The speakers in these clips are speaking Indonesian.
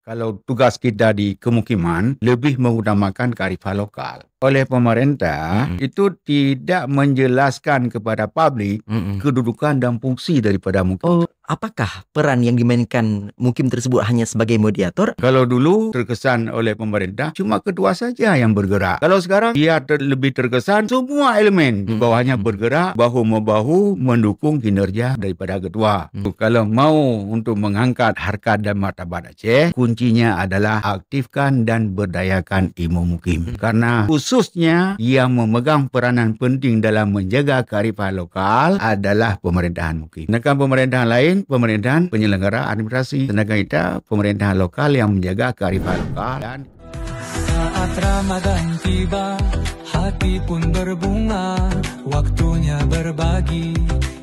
Kalau tugas kita di kemukiman lebih mengutamakan kearifan lokal. Oleh pemerintah itu tidak menjelaskan kepada publik kedudukan dan fungsi daripada mukim. Apakah peran yang dimainkan mukim tersebut hanya sebagai mediator? Kalau dulu terkesan oleh pemerintah cuma ketua saja yang bergerak. Kalau sekarang dia lebih terkesan semua elemen di bawahnya bergerak bahu-membahu mendukung kinerja daripada ketua. Kalau mau untuk mengangkat harkat dan martabat Aceh, kuncinya adalah aktifkan dan berdayakan imam mukim. Karena khususnya yang memegang peranan penting dalam menjaga kearifan lokal adalah pemerintahan mukim. Sedangkan pemerintahan lain, pemerintahan penyelenggara administrasi. Sedangkan kita pemerintahan lokal yang menjaga kearifan lokal. Dan saat Ramadan tiba, hati pun berbunga, waktunya berbagi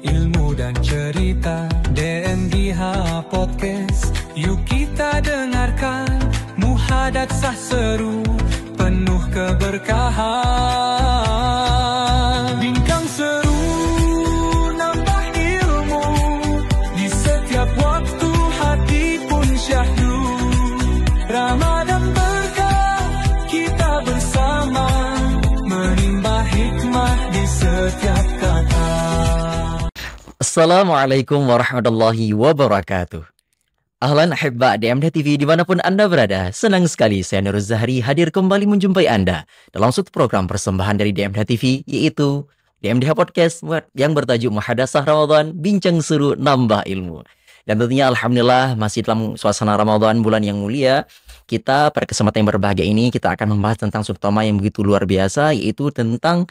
ilmu dan cerita. DMGH Podcast, yuk kita dengarkan, muhadatsah seru penuh keberkahan. Bincang seru nambah ilmu, di setiap waktu hati pun syahdu. Ramadan berkah, kita bersama menimba hikmah di setiap kata. Assalamualaikum warahmatullahi wabarakatuh. Ahlan ahibba DMDH TV dimanapun Anda berada. Senang sekali saya Nurul Zahri hadir kembali menjumpai Anda dalam satu program persembahan dari DMDH TV, yaitu DMDH Podcast yang bertajuk Muhadatsah Ramadan, bincang seru nambah ilmu. Dan tentunya alhamdulillah masih dalam suasana Ramadan, bulan yang mulia. Kita pada kesempatan yang berbahagia ini kita akan membahas tentang subtema yang begitu luar biasa, yaitu tentang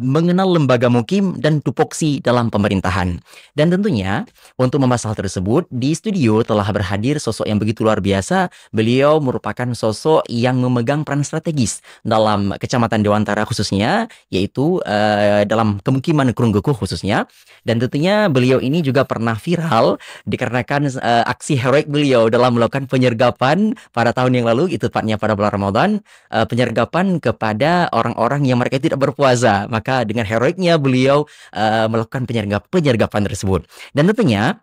mengenal lembaga mukim dan tupoksi dalam pemerintahan. Dan tentunya untuk membahas hal tersebut di studio telah berhadir sosok yang begitu luar biasa. Beliau merupakan sosok yang memegang peran strategis dalam Kecamatan Dewantara khususnya, yaitu dalam kemukiman Krunggukuh khususnya. Dan tentunya beliau ini juga pernah viral dikarenakan aksi heroik beliau dalam melakukan penyergapan pada tahun yang lalu, itu tepatnya pada bulan Ramadan, penyergapan kepada orang-orang yang mereka tidak berpuasa. Maka dengan heroiknya beliau melakukan penyergapan tersebut. Dan tentunya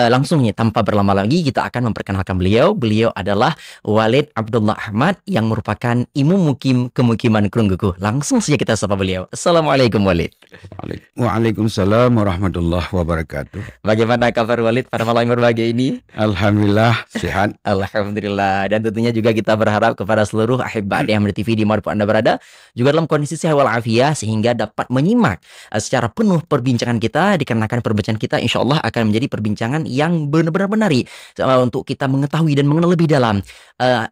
langsung nih, tanpa berlama lagi kita akan memperkenalkan beliau. Beliau adalah Walid Abdullah Ahmad yang merupakan imam mukim kemukiman Krunggukuh. Langsung saja kita sapa beliau. Assalamualaikum Walid. Waalaikumsalam warahmatullahi wabarakatuh. Bagaimana kabar Walid pada malam yang berbahagia ini? Alhamdulillah sehat. Alhamdulillah. Dan tentunya juga kita berharap kepada seluruh ahibba DMDH TV dimanapun Anda berada juga dalam kondisi sehat walafiat sehingga dapat menyimak secara penuh perbincangan kita, dikarenakan perbincangan kita insya Allah akan menjadi perbincangan yang benar-benar menarik untuk kita mengetahui dan mengenal lebih dalam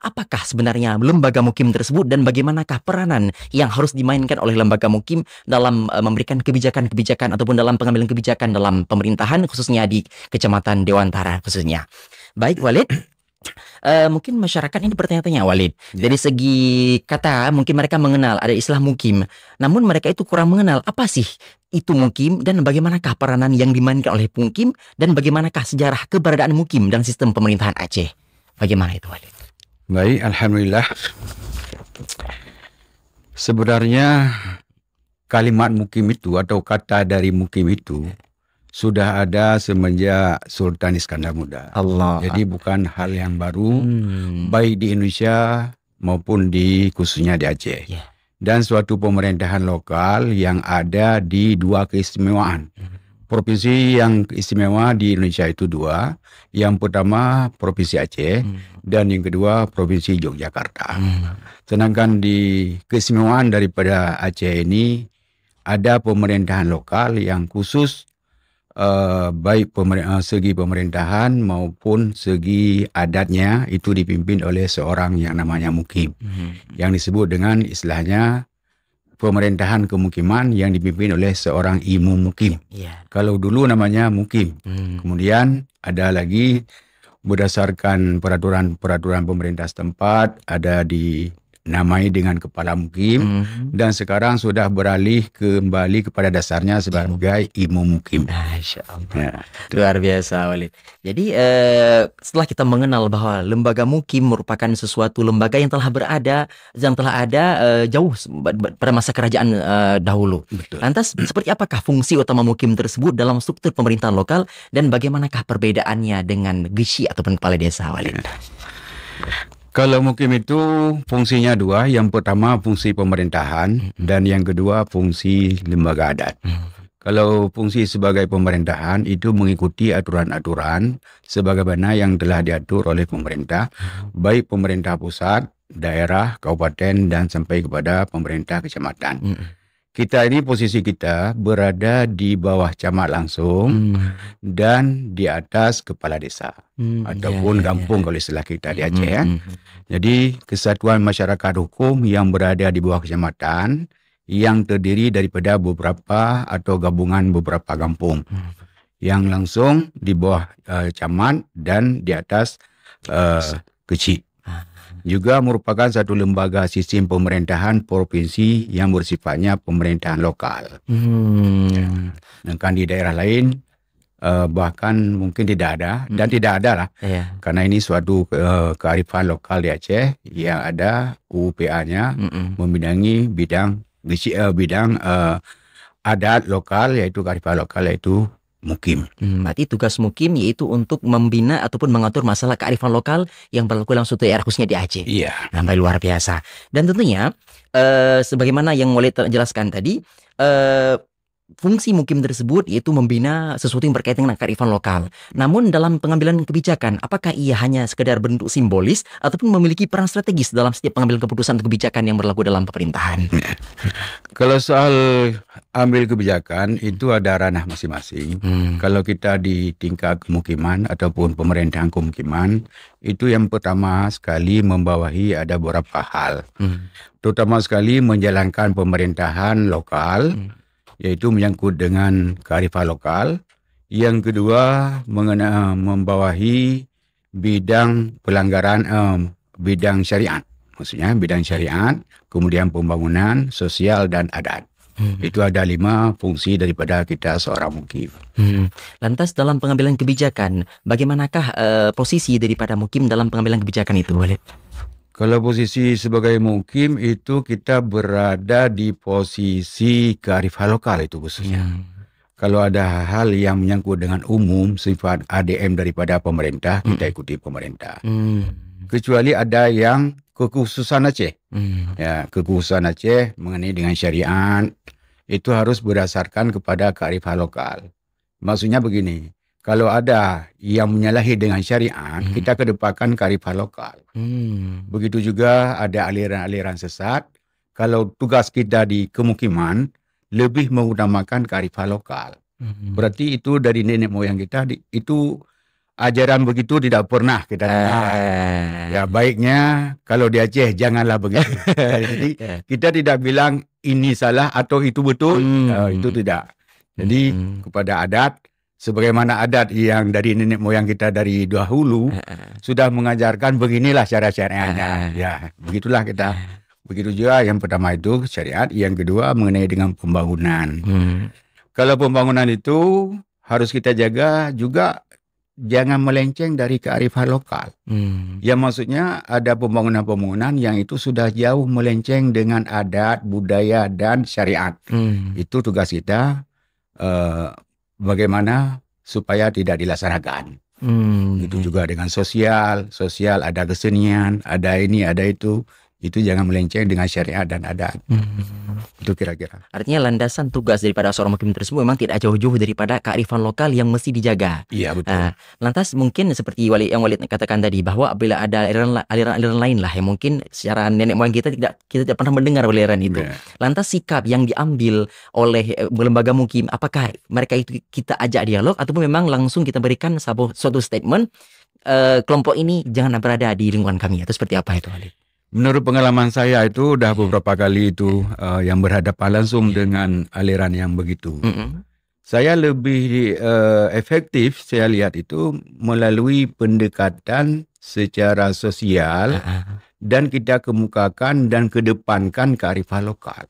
apakah sebenarnya lembaga mukim tersebut dan bagaimanakah peranan yang harus dimainkan oleh lembaga mukim dalam memberikan kebijakan-kebijakan ataupun dalam pengambilan kebijakan dalam pemerintahan khususnya di Kecamatan Dewantara khususnya. Baik Walid, mungkin masyarakat ini bertanya-tanya Walid, dari segi kata mungkin mereka mengenal ada istilah mukim, namun mereka itu kurang mengenal apa sih itu mukim dan bagaimanakah peranan yang dimainkan oleh mukim dan bagaimanakah sejarah keberadaan mukim dan sistem pemerintahan Aceh. Bagaimana itu Walid? Baik, alhamdulillah. Sebenarnya kalimat mukim itu atau kata dari mukim itu sudah ada semenjak Sultan Iskandar Muda. Allah. Jadi bukan hal yang baru, baik di Indonesia maupun di khususnya di Aceh. Dan suatu pemerintahan lokal yang ada di dua keistimewaan. Provinsi yang istimewa di Indonesia itu dua. Yang pertama Provinsi Aceh dan yang kedua Provinsi Yogyakarta. Sedangkan di keistimewaan daripada Aceh ini ada pemerintahan lokal yang khusus baik segi pemerintahan maupun segi adatnya itu dipimpin oleh seorang yang namanya mukim, yang disebut dengan istilahnya pemerintahan kemukiman yang dipimpin oleh seorang imam mukim. Kalau dulu namanya mukim, kemudian ada lagi berdasarkan peraturan pemerintah setempat ada dinamai dengan kepala mukim, dan sekarang sudah beralih kembali kepada dasarnya sebagai imam mukim. Masya Allah. Luar biasa Walid. Jadi setelah kita mengenal bahwa lembaga mukim merupakan sesuatu lembaga yang telah ada jauh pada masa kerajaan dahulu. Betul. Lantas seperti apakah fungsi utama mukim tersebut dalam struktur pemerintahan lokal dan bagaimanakah perbedaannya dengan geshi ataupun kepala desa Walid? Kalau mukim itu fungsinya dua. Yang pertama fungsi pemerintahan dan yang kedua fungsi lembaga adat. Kalau fungsi sebagai pemerintahan itu mengikuti aturan-aturan sebagaimana yang telah diatur oleh pemerintah, baik pemerintah pusat, daerah, kabupaten dan sampai kepada pemerintah kecamatan. Kita ini posisi kita berada di bawah camat langsung dan di atas kepala desa ataupun kampung kalau istilah kita di Aceh. Jadi kesatuan masyarakat hukum yang berada di bawah kecamatan yang terdiri daripada beberapa atau gabungan beberapa kampung yang langsung di bawah camat dan di atas kecil. Juga merupakan satu lembaga sistem pemerintahan provinsi yang bersifatnya pemerintahan lokal. Sedangkan di daerah lain bahkan mungkin tidak ada dan tidak ada lah. Karena ini suatu kearifan lokal di Aceh yang ada UPA-nya membidangi bidang adat lokal, yaitu kearifan lokal, yaitu mukim. Berarti tugas mukim yaitu untuk membina ataupun mengatur masalah kearifan lokal yang berlaku langsung di daerah khususnya di Aceh. Iya. Sampai luar biasa. Dan tentunya sebagaimana yang Walid jelaskan tadi, fungsi mukim tersebut yaitu membina sesuatu yang berkaitan dengan kearifan lokal. Namun dalam pengambilan kebijakan, apakah ia hanya sekedar bentuk simbolis ataupun memiliki peran strategis dalam setiap pengambilan keputusan atau kebijakan yang berlaku dalam pemerintahan? Kalau soal ambil kebijakan itu ada ranah masing-masing. Kalau kita di tingkat kemukiman ataupun pemerintahan kemukiman, itu yang pertama sekali membawahi ada beberapa hal. Terutama sekali menjalankan pemerintahan lokal, yaitu menyangkut dengan kearifan lokal. Yang kedua membawahi bidang pelanggaran bidang syariat. Maksudnya bidang syariat, kemudian pembangunan, sosial dan adat. Itu ada 5 fungsi daripada kita seorang mukim. Lantas dalam pengambilan kebijakan, bagaimanakah posisi daripada mukim dalam pengambilan kebijakan itu, Walid? Kalau posisi sebagai mukim itu kita berada di posisi kearifan lokal itu khususnya. Kalau ada hal yang menyangkut dengan umum sifat ADM daripada pemerintah, kita ikuti pemerintah. Kecuali ada yang kekhususan Aceh. Ya, kekhususan Aceh mengenai dengan syariat itu harus berdasarkan kepada kearifan lokal. Maksudnya begini, kalau ada yang menyalahi dengan syariat, kita kedepankan kearifan lokal. Begitu juga ada aliran-aliran sesat. Kalau tugas kita di kemukiman, lebih mengutamakan kearifan lokal. Berarti itu dari nenek moyang kita, itu ajaran begitu tidak pernah kita dengar. Ya baiknya kalau di Aceh janganlah begitu. Jadi kita tidak bilang ini salah atau itu betul, itu tidak. Jadi kepada adat, sebagaimana adat yang dari nenek moyang kita dari dahulu sudah mengajarkan beginilah cara syariatnya. Ya, begitulah kita. Begitu juga yang pertama itu syariat, yang kedua mengenai dengan pembangunan. Kalau pembangunan itu harus kita jaga juga jangan melenceng dari kearifan lokal. Yang maksudnya ada pembangunan-pembangunan yang itu sudah jauh melenceng dengan adat, budaya dan syariat. Itu tugas kita. Bagaimana supaya tidak dilaksanakan. Itu juga dengan sosial ada kesenian, ada ini, ada itu jangan melenceng dengan syariat dan adat. Itu kira-kira. Artinya landasan tugas daripada seorang mukim tersebut memang tidak jauh-jauh daripada kearifan lokal yang mesti dijaga. Iya, betul. Lantas mungkin seperti yang Walid katakan tadi, bahwa apabila ada aliran-aliran lain lah yang mungkin secara nenek moyang kita tidak pernah mendengar aliran itu. Lantas sikap yang diambil oleh lembaga mukim, apakah mereka itu kita ajak dialog ataupun memang langsung kita berikan suatu statement, kelompok ini jangan berada di lingkungan kami, atau seperti apa itu, Walid? Menurut pengalaman saya itu udah beberapa kali itu yang berhadapan langsung dengan aliran yang begitu. Saya lebih efektif saya lihat itu melalui pendekatan secara sosial dan kita kemukakan dan kedepankan kearifan lokal.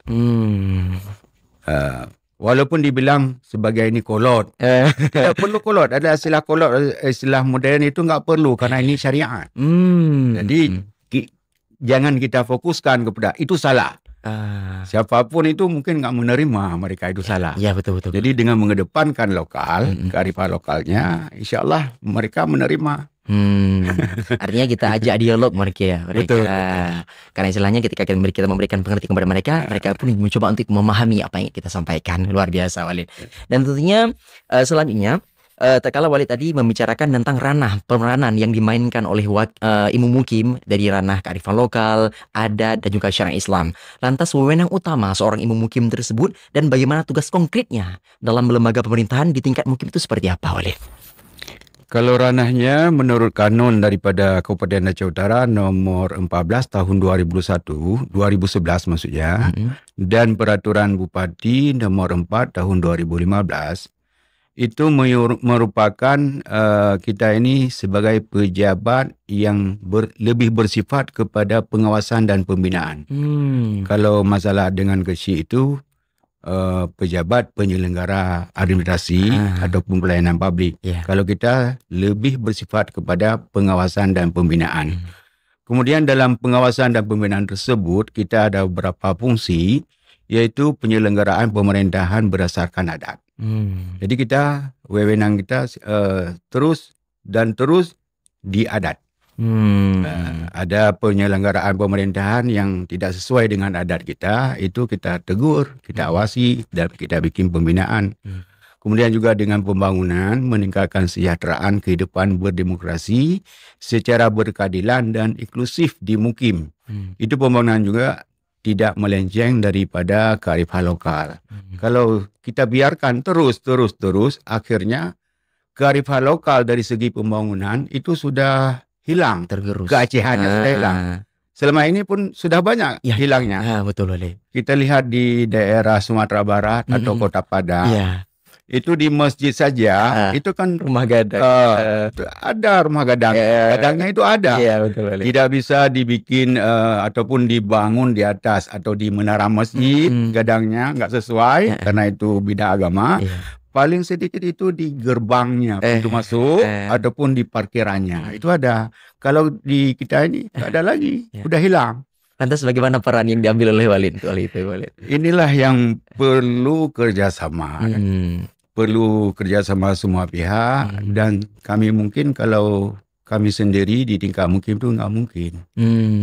Walaupun dibilang sebagai ini kolot, tidak perlu kolot. Ada istilah kolot, istilah modern itu nggak perlu karena ini syariat. Jadi jangan kita fokuskan kepada itu salah. Siapapun itu mungkin nggak menerima mereka itu salah. Ya, betul. Jadi dengan mengedepankan lokal, kearifan lokalnya, insya Allah mereka menerima. Artinya kita ajak dialog mereka. Betul. Karena istilahnya ketika kita memberikan pengertian kepada mereka, mereka pun mencoba untuk memahami apa yang kita sampaikan. Luar biasa, Walid. Dan tentunya selanjutnya, terkala Walid tadi membicarakan tentang peranan yang dimainkan oleh imam mukim dari ranah kearifan lokal, adat, dan juga syariat Islam. Lantas wewenang utama seorang imam mukim tersebut dan bagaimana tugas konkretnya dalam lembaga pemerintahan di tingkat mukim itu seperti apa, Walid? Kalau ranahnya menurut kanun daripada Kabupaten Aceh Utara nomor 14 tahun 2011 maksudnya, dan peraturan Bupati nomor 4 tahun 2015, itu merupakan kita ini sebagai pejabat yang lebih bersifat kepada pengawasan dan pembinaan. Kalau masalah dengan kecil itu pejabat penyelenggara administrasi ataupun pelayanan publik. Kalau kita lebih bersifat kepada pengawasan dan pembinaan. Kemudian dalam pengawasan dan pembinaan tersebut kita ada beberapa fungsi, iaitu penyelenggaraan pemerintahan berdasarkan adat. Jadi wewenang kita terus di adat. Ada penyelenggaraan pemerintahan yang tidak sesuai dengan adat kita, itu kita tegur, kita awasi, dan kita bikin pembinaan. Kemudian juga dengan pembangunan, meningkatkan kesejahteraan kehidupan berdemokrasi secara berkeadilan dan inklusif di mukim. Itu pembangunan juga tidak melenceng daripada kearifan lokal. Kalau kita biarkan terus, akhirnya kearifan lokal dari segi pembangunan itu sudah hilang, tergerus. Keacehannya sudah hilang. Selama ini pun sudah banyak hilangnya. Betul, Walid. Kita lihat di daerah Sumatera Barat atau Kota Padang, itu di masjid saja, itu kan rumah gadang. Ada rumah gadang. Gadangnya itu ada. Betul, Walid. Tidak bisa dibikin ataupun dibangun di atas atau di menara masjid, gadangnya nggak sesuai karena itu bidang agama. Paling sedikit itu di gerbangnya pintu masuk ataupun di parkirannya. Itu ada. Kalau di kita ini tak ada lagi, udah hilang. Lantas bagaimana peran yang diambil oleh Walid? Walid? Inilah yang perlu kerjasama. Perlu kerjasama semua pihak, dan kami mungkin kalau kami sendiri di tingkat mukim itu nggak mungkin.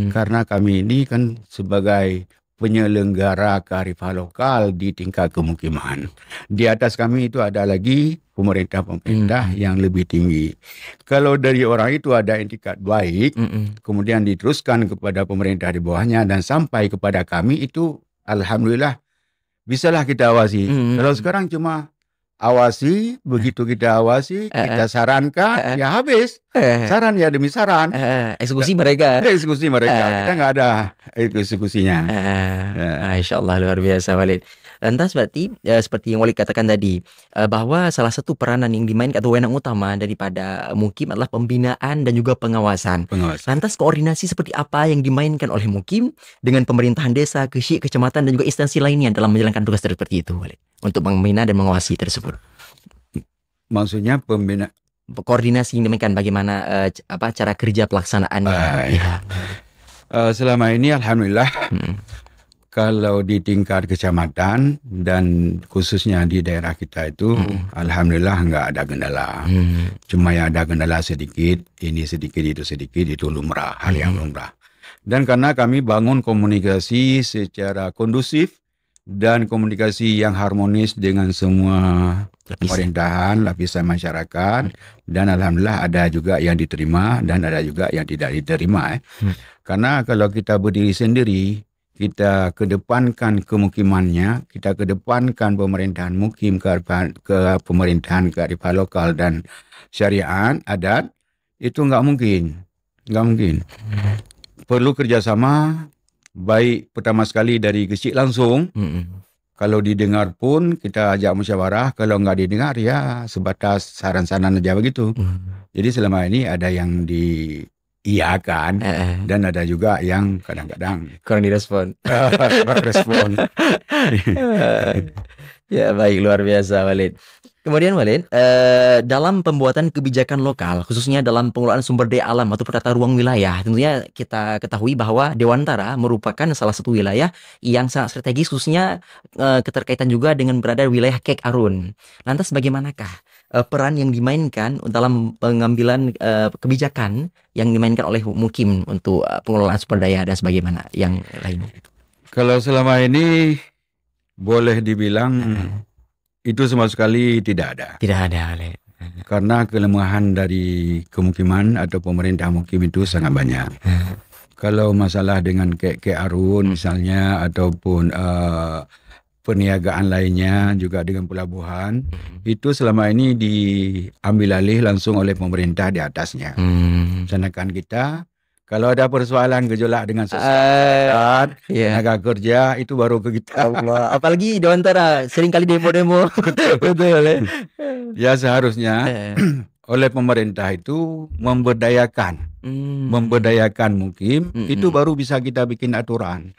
Karena kami ini kan sebagai penyelenggara kearifan lokal di tingkat kemukiman. Di atas kami itu ada lagi pemerintah yang lebih tinggi. Kalau dari orang itu ada etikat baik, kemudian diteruskan kepada pemerintah di bawahnya dan sampai kepada kami, itu alhamdulillah bisalah kita awasi. Kalau sekarang cuma awasi, begitu kita awasi, kita sarankan, ya habis. Saran ya demi saran. Eksekusi mereka. Kita nggak ada eksekusinya. Insya Allah luar biasa, Walid. Lantas berarti seperti yang Walid katakan tadi, bahwa salah satu peranan yang dimainkan atau wewenang utama daripada mukim adalah pembinaan dan juga pengawasan. Lantas koordinasi seperti apa yang dimainkan oleh mukim dengan pemerintahan desa, kecamatan, dan juga instansi lainnya dalam menjalankan tugas seperti itu, Walid, untuk membina dan mengawasi tersebut? Maksudnya koordinasi yang demikian, bagaimana cara kerja pelaksanaannya? Selama ini alhamdulillah kalau di tingkat kecamatan dan khususnya di daerah kita itu alhamdulillah nggak ada kendala. Cuma yang ada kendala sedikit, ini sedikit, itu lumrah, hal yang lumrah. Dan karena kami bangun komunikasi secara kondusif dan komunikasi yang harmonis dengan semua pemerintahan, lapisan masyarakat, dan alhamdulillah ada juga yang diterima dan ada juga yang tidak diterima. Karena kalau kita berdiri sendiri, kita kedepankan kemukimannya, kita kedepankan pemerintahan mukim ke pemerintahan kearifan lokal dan syariat adat, itu nggak mungkin. Perlu kerjasama, baik pertama sekali dari kecil langsung. Kalau didengar pun kita ajak musyawarah, kalau nggak didengar ya sebatas saran-saran aja begitu. Jadi selama ini ada yang diiyakan dan ada juga yang kadang-kadang kurang direspon. Respon. Ya baik, luar biasa, Walid. Kemudian Walid, dalam pembuatan kebijakan lokal, khususnya dalam pengelolaan sumber daya alam atau penata ruang wilayah, tentunya kita ketahui bahwa Dewantara merupakan salah satu wilayah yang sangat strategis, khususnya keterkaitan juga dengan berada di wilayah Kek Arun. Lantas bagaimanakah peran yang dimainkan dalam pengambilan kebijakan yang dimainkan oleh Mukim untuk pengelolaan sumber daya dan sebagaimana yang lainnya? Kalau selama ini boleh dibilang itu sama sekali tidak ada. Tidak ada. Karena kelemahan dari kemukiman atau pemerintah mukim itu sangat banyak. Kalau masalah dengan kayak Arun misalnya ataupun perniagaan lainnya juga dengan pelabuhan, itu selama ini diambil alih langsung oleh pemerintah di atasnya. Sedangkan kita kalau ada persoalan gejolak dengan sosial, tenaga kerja itu baru ke kita. Allah. Apalagi di antara seringkali demo-demo. Betul. Ya seharusnya oleh pemerintah itu memberdayakan mukim, itu baru bisa kita bikin aturan.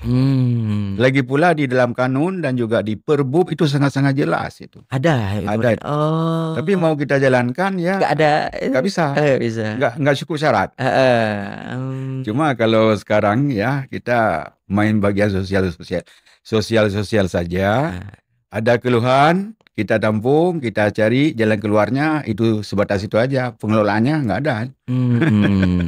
Lagi pula di dalam kanun dan juga di Perbub itu sangat-sangat jelas itu. Ada. Tapi mau kita jalankan ya nggak bisa. Nggak cukup syarat. Cuma kalau sekarang ya kita main bagian sosial saja. Ada keluhan, kita tampung, kita cari jalan keluarnya, itu sebatas itu aja. Pengelolaannya nggak ada.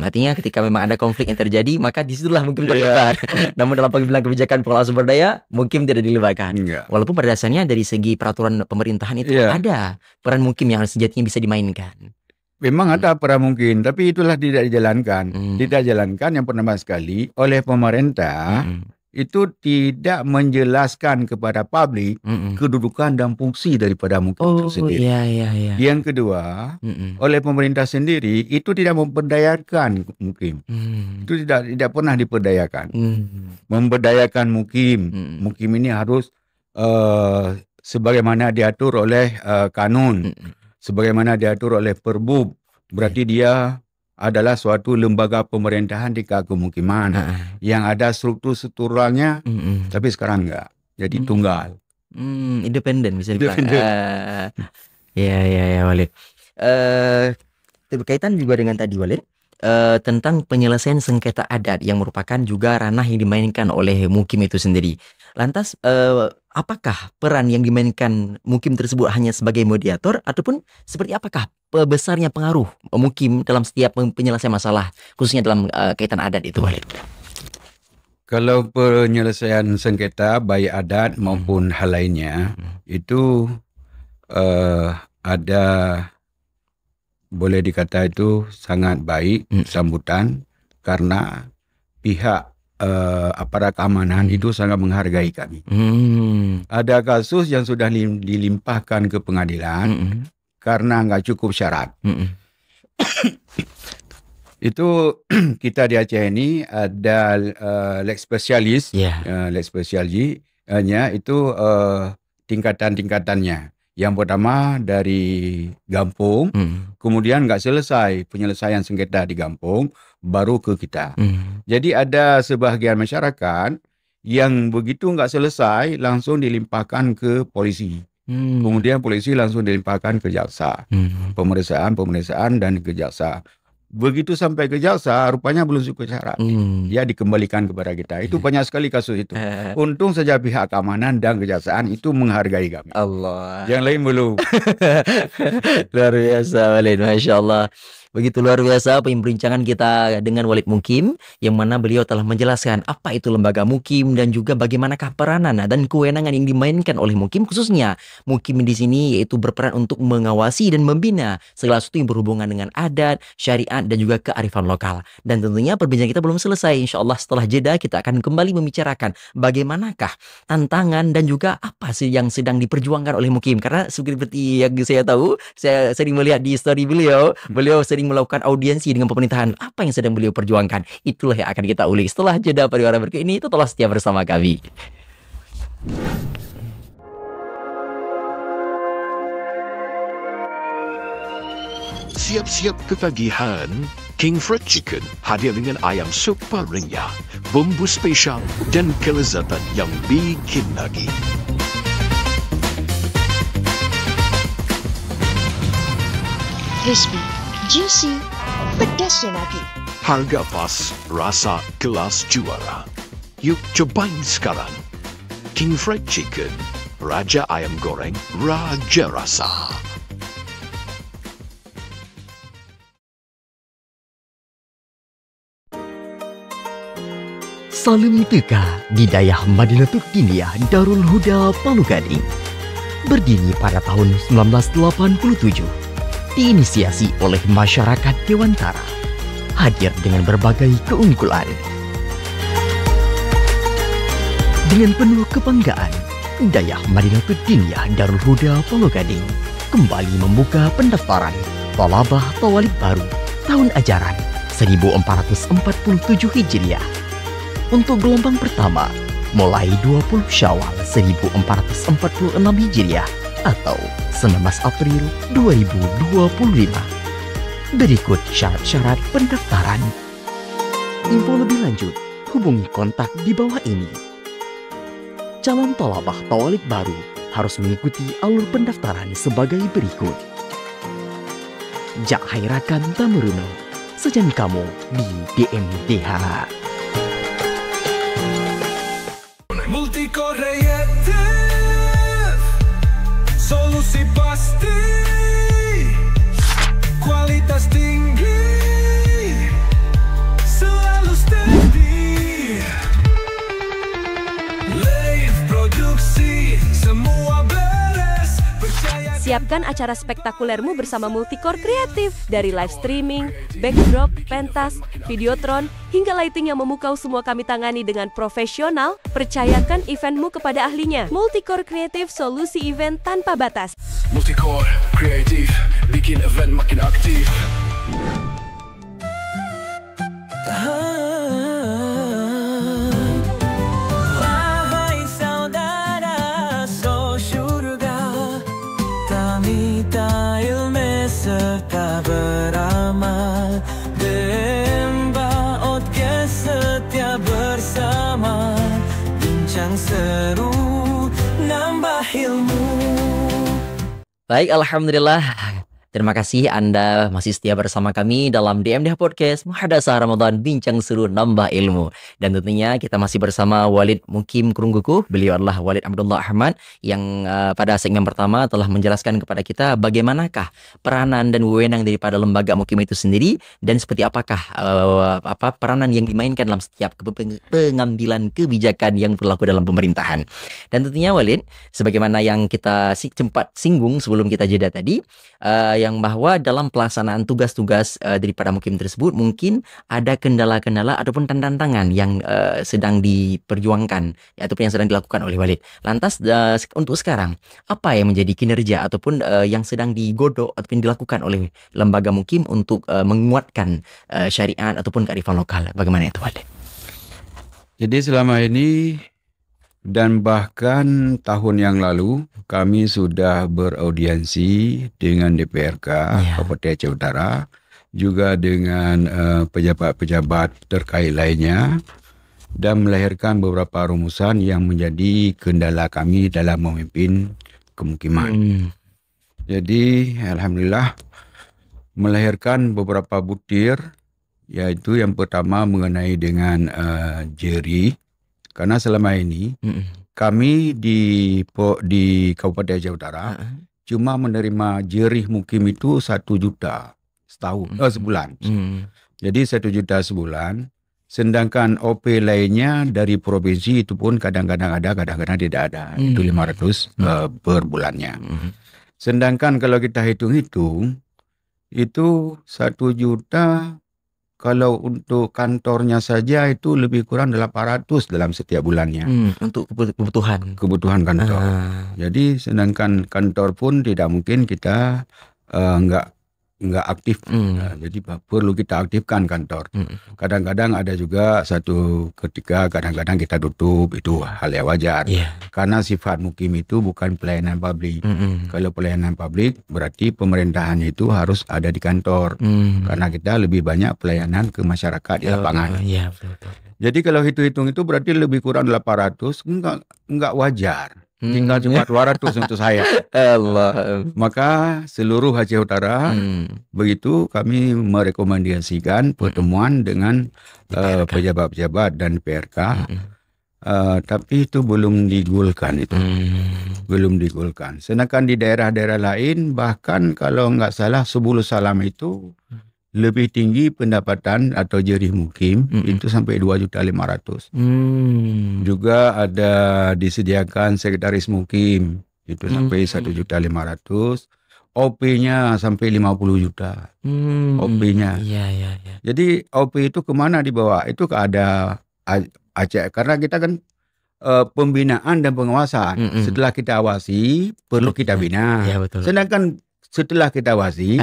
Artinya ketika memang ada konflik yang terjadi, maka disitulah Mukim terlibat. Namun dalam pengambilan kebijakan pengelolaan sumber daya, Mukim tidak dilibatkan. Walaupun pada dasarnya dari segi peraturan pemerintahan itu ada peran Mukim yang sejatinya bisa dimainkan. Memang ada peran Mukim, tapi itulah tidak dijalankan. Tidak dijalankan yang pertama sekali oleh pemerintah. Itu tidak menjelaskan kepada publik kedudukan dan fungsi daripada Mukim itu sendiri. Yang kedua, oleh pemerintah sendiri itu tidak memberdayakan Mukim. Itu tidak pernah diberdayakan. Memberdayakan Mukim. Mukim ini harus sebagaimana diatur oleh kanun, sebagaimana diatur oleh Perbub. Berarti dia adalah suatu lembaga pemerintahan di kemukiman yang ada strukturalnya, tapi sekarang enggak. Jadi tunggal. Independen bisa dibilang. Ya Walid. Berkaitan juga dengan tadi Walid, tentang penyelesaian sengketa adat yang merupakan juga ranah yang dimainkan oleh Mukim itu sendiri. Lantas apakah peran yang dimainkan Mukim tersebut hanya sebagai mediator ataupun seperti apakah besarnya pengaruh Mukim dalam setiap penyelesaian masalah khususnya dalam kaitan adat itu Walid? Kalau penyelesaian sengketa baik adat maupun hal lainnya itu ada boleh dikata itu sangat baik sambutan karena pihak aparat keamanan itu sangat menghargai kami. Ada kasus yang sudah dilimpahkan ke pengadilan karena nggak cukup syarat. Itu kita di Aceh ini ada lex spesialis, lex spesialisnya itu tingkatan-tingkatannya. Yang pertama dari Gampung, kemudian nggak selesai penyelesaian sengketa di Gampung, baru ke kita. Jadi ada sebahagian masyarakat yang begitu nggak selesai langsung dilimpahkan ke polisi. Kemudian polisi langsung dilimpahkan ke jaksa. Pemeriksaan dan ke jaksa. Begitu sampai ke jaksa, rupanya belum cukup syarat. Ya dikembalikan kepada kita. Itu banyak sekali kasus itu. Untung saja pihak keamanan dan kejaksaan itu menghargai kami. Allah. Yang lain belum. Luar biasa Walid, Masya Allah. Begitu luar biasa perbincangan kita dengan Walid Mukim, yang mana beliau telah menjelaskan apa itu lembaga Mukim dan juga bagaimanakah peranan dan kewenangan yang dimainkan oleh Mukim, khususnya Mukim di sini yaitu berperan untuk mengawasi dan membina segala sesuatu yang berhubungan dengan adat, syariat dan juga kearifan lokal. Dan tentunya perbincangan kita belum selesai. Insya Allah setelah jeda kita akan kembali membicarakan bagaimanakah tantangan dan juga apa sih yang sedang diperjuangkan oleh Mukim. Karena seperti yang saya tahu, saya sering melihat di story beliau sering melakukan audiensi dengan pemerintahan. Apa yang sedang beliau perjuangkan? Itulah yang akan kita ulik setelah jeda pariwara berikut ini. Tetaplah setia bersama kami. Siap-siap ketagihan, King Fried Chicken hadir dengan ayam super renyah, bumbu spesial dan kelezatan yang bikin lagi. Crispy, juicy, pedasnya lagi. Harga pas, rasa kelas juara. Yuk cobain sekarang. King Fried Chicken, Raja Ayam Goreng, Raja Rasa. Salim Teka di Dayah Madinatul Diniyah Darul Huda Palu Gading. Berdiri pada tahun 1987, diinisiasi oleh masyarakat Dewantara, hadir dengan berbagai keunggulan. Dengan penuh kebanggaan, Dayah Madinatul Diniyah Darul Huda Palu Gading kembali membuka pendaftaran Thalabah Thawalib baru tahun ajaran 1447 Hijriah. Untuk gelombang pertama, mulai 20 Syawal 1446 Hijriah atau 19 April 2025. Berikut syarat-syarat pendaftaran. Info lebih lanjut, hubungi kontak di bawah ini. Calon Thalabah Thawalib baru harus mengikuti alur pendaftaran sebagai berikut. Jak Hairakan Tamuruno, sejan kamu di DMDH. Multicore Creative, solusi pasti, kualitas tinggi, selalu steady. Live produksi, semua beres, percaya. Siapkan acara spektakulermu bersama Multicore Kreatif. Dari live streaming, backdrop, pentas, videotron, hingga lighting yang memukau semua kami tangani dengan profesional. Percayakan eventmu kepada ahlinya. Multicore Kreatif, solusi event tanpa batas. Multicore Creative, bikin event makin aktif. Wahai saudara, so syurga, Tamita ilmu serta beramal, Demba Otke setia bersama, bincang seru, nambah ilmu. Baik, Alhamdulillah. Terima kasih Anda masih setia bersama kami dalam DMDH Podcast Muhadasah Ramadan Bincang Seru Nambah Ilmu. Dan tentunya kita masih bersama Walid Mukim Kurungkuku. Beliau adalah Walid Abdullah Ahmad yang pada segmen pertama telah menjelaskan kepada kita bagaimanakah peranan dan wewenang daripada lembaga Mukim itu sendiri dan seperti apakah peranan yang dimainkan dalam setiap pengambilan kebijakan yang berlaku dalam pemerintahan. Dan tentunya Walid, sebagaimana yang kita sempat singgung sebelum kita jeda tadi, yang bahwa dalam pelaksanaan tugas-tugas daripada Mukim tersebut mungkin ada kendala-kendala ataupun tantangan yang sedang diperjuangkan ataupun yang sedang dilakukan oleh Walid. Lantas untuk sekarang apa yang menjadi kinerja ataupun yang sedang digodok ataupun dilakukan oleh lembaga Mukim untuk menguatkan syariat ataupun kearifan lokal? Bagaimana itu, Walid? Jadi selama ini dan bahkan tahun yang lalu kami sudah beraudiensi dengan DPRK Kabupaten Aceh Utara, juga dengan pejabat-pejabat terkait lainnya, dan melahirkan beberapa rumusan yang menjadi kendala kami dalam memimpin kemukiman. Jadi Alhamdulillah melahirkan beberapa butir, yaitu yang pertama mengenai dengan jeri. Karena selama ini kami di Kabupaten Aceh Utara cuma menerima jerih mukim itu 1 juta sebulan. Jadi 1 juta sebulan. Sedangkan OP lainnya dari provinsi itu pun kadang-kadang ada, kadang-kadang tidak ada. Itu 500 per bulannya. Sedangkan kalau kita hitung-hitung, itu 1 juta. Kalau untuk kantornya saja itu lebih kurang 800 dalam setiap bulannya. Untuk kebutuhan kantor. Jadi sedangkan kantor pun tidak mungkin kita enggak aktif. Jadi perlu kita aktifkan kantor. Kadang-kadang ada juga satu ketika kadang-kadang kita tutup, itu hal yang wajar. Karena sifat mukim itu bukan pelayanan publik. Kalau pelayanan publik berarti pemerintahannya itu harus ada di kantor. Karena kita lebih banyak pelayanan ke masyarakat di lapangan. Betul. Jadi kalau hitung-hitung itu berarti lebih kurang 800, enggak wajar. Tinggal cuma 200 untuk saya. Allah. Maka seluruh Aceh Utara begitu kami merekomendasikan pertemuan dengan pejabat-pejabat dan PRK. Tapi itu belum digulkan itu. Belum digulkan. Sedangkan di daerah-daerah lain bahkan kalau enggak salah Subul Salam itu lebih tinggi pendapatan atau jerih mukim itu sampai 2.500.000. Juga ada disediakan sekretaris mukim itu sampai 1.500.000. OP-nya sampai 50 juta. OP-nya. Iya. Jadi OP itu kemana dibawa? Itu ke ada Aceh. Karena kita kan pembinaan dan pengawasan. Setelah kita awasi, perlu kita bina. Iya, betul. Sedangkan setelah kita awasi,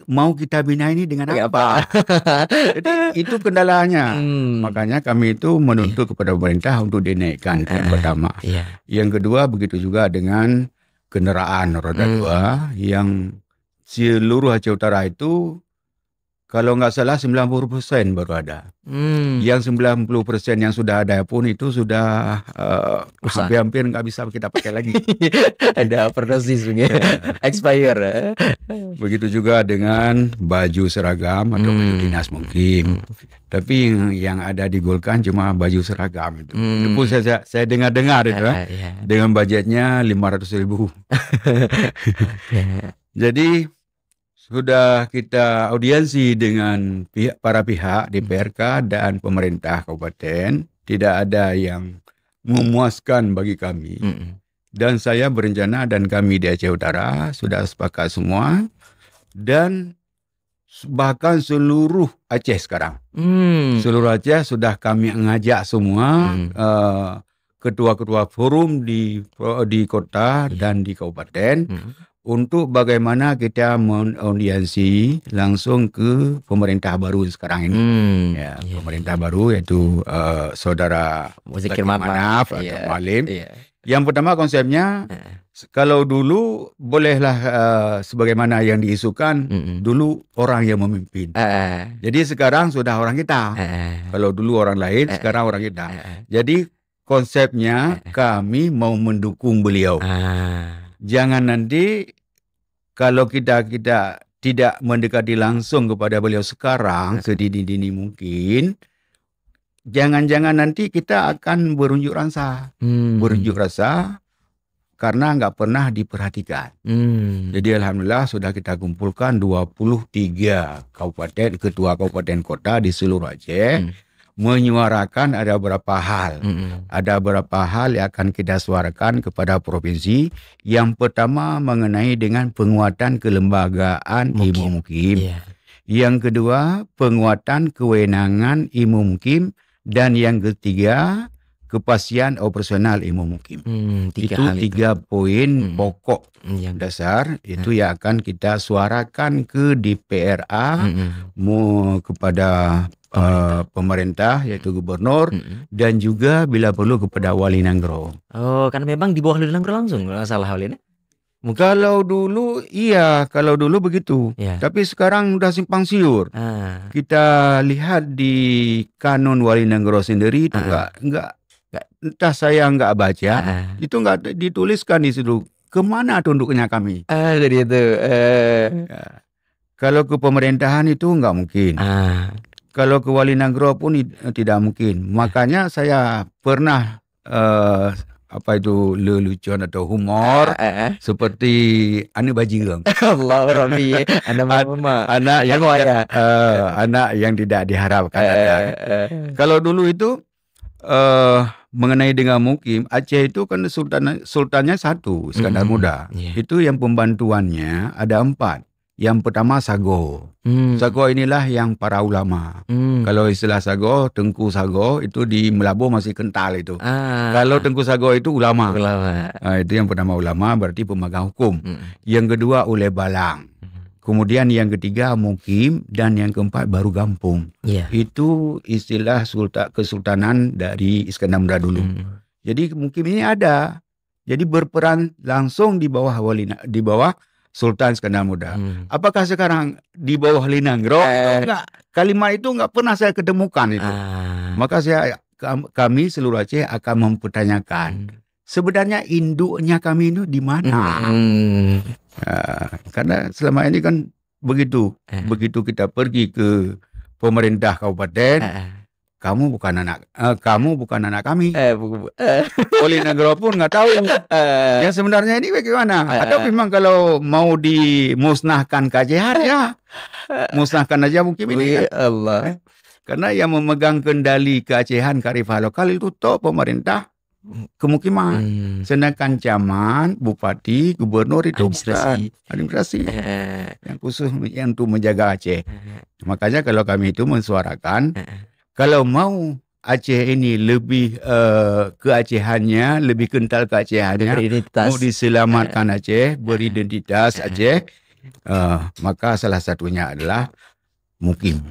mau kita bina ini dengan apa? Jadi itu kendalanya. Makanya kami itu menuntut kepada pemerintah untuk dinaikkan yang pertama. Yang kedua begitu juga dengan kendaraan roda 2 yang seluruh Aceh Utara itu kalau nggak salah 90% baru ada. Yang 90% yang sudah ada pun itu sudah hampir nggak bisa kita pakai lagi. Ada overdosis, expire. Begitu juga dengan baju seragam atau baju dinas mukim. Tapi yang ada digolkan cuma baju seragam itu. Itu pun saya dengar-dengar itu dengan budgetnya 500.000. Jadi sudah kita audiensi dengan para pihak DPRK dan pemerintah kabupaten, tidak ada yang memuaskan bagi kami. Dan saya berencana dan kami di Aceh Utara sudah sepakat semua dan bahkan seluruh Aceh sekarang. Seluruh Aceh sudah kami mengajak semua ketua-ketua forum di kota dan di kabupaten untuk bagaimana kita menaudiensi langsung ke pemerintah baru sekarang ini. Pemerintah baru yaitu saudara Muzakir Manaf atau Malim. Yang pertama konsepnya, kalau dulu bolehlah sebagaimana yang diisukan, dulu orang yang memimpin. Jadi sekarang sudah orang kita. Kalau dulu orang lain, sekarang orang kita. Jadi konsepnya kami mau mendukung beliau. Jangan nanti kalau kita tidak mendekati langsung kepada beliau sekarang sedini-dini mungkin, jangan-jangan nanti kita akan berunjuk rasa. Berunjuk rasa karena nggak pernah diperhatikan. Jadi alhamdulillah sudah kita kumpulkan 23 kabupaten, ketua kabupaten kota di seluruh Aceh, menyuarakan ada beberapa hal. Ada beberapa hal yang akan kita suarakan kepada provinsi. Yang pertama mengenai dengan penguatan kelembagaan Imam Mukim. Yang kedua penguatan kewenangan Imam Mukim. Dan yang ketiga kepastian operasional Imam Mukim. Itu 3 poin pokok yang dasar itu yang akan kita suarakan ke DPRA kepada pemerintah yaitu gubernur dan juga bila perlu kepada Wali Nanggro. Oh, karena memang di bawah Wali Nanggro langsung kalau nggak salah Wali. Kalau dulu kalau dulu begitu. Tapi sekarang udah simpang siur. Kita lihat di kanun Wali Nanggro sendiri itu enggak entah saya enggak baca, itu enggak dituliskan di situ kemana tunduknya kami. Jadi itu. Kalau ke pemerintahan itu enggak mungkin. Kalau ke Wali Nanggro pun tidak mungkin. Makanya saya pernah lelucon atau humor seperti anu bajingan. Allah Rabbi, anak yang tidak diharapkan. Kalau dulu itu mengenai dengan Mukim, Aceh itu kan sultannya satu, Iskandar Muda. Itu yang pembantuannya ada 4. Yang pertama Sago. Sago inilah yang para ulama. Kalau istilah Sago, Tengku Sago itu di Melabuh masih kental itu. Kalau Tengku Sago itu ulama. Itu yang pertama ulama, berarti pemegang hukum. Yang kedua Ule Balang. Kemudian yang ketiga Mukim dan yang keempat baru Gampung. Itu istilah kesultanan dari Iskandar Muda dulu. Jadi Mukim ini ada. Jadi berperan langsung di bawah Sultan Iskandar Muda. Apakah sekarang di bawah Wali Nanggro? Enggak. Kalimat itu enggak pernah saya ketemukan itu. Maka kami seluruh Aceh akan mempertanyakan sebenarnya induknya kami itu di mana? Karena selama ini kan begitu. Begitu kita pergi ke pemerintah kabupaten, kamu bukan anak kami. Oleh negara pun nggak tahu yang sebenarnya ini bagaimana. Atau memang kalau mau dimusnahkan KJH ya musnahkan aja mungkin ini kan. Allah. Karena yang memegang kendali keacehan kearifan lokal itu pemerintah kemukiman. Sedangkan camat, bupati, gubernur itu administrasi yang khusus yang untuk menjaga Aceh. Makanya kalau kami itu mensuarakan kalau mau Aceh ini lebih keacehannya, lebih kental keacehannya, mau diselamatkan Aceh, beridentitas Aceh, maka salah satunya adalah mukim.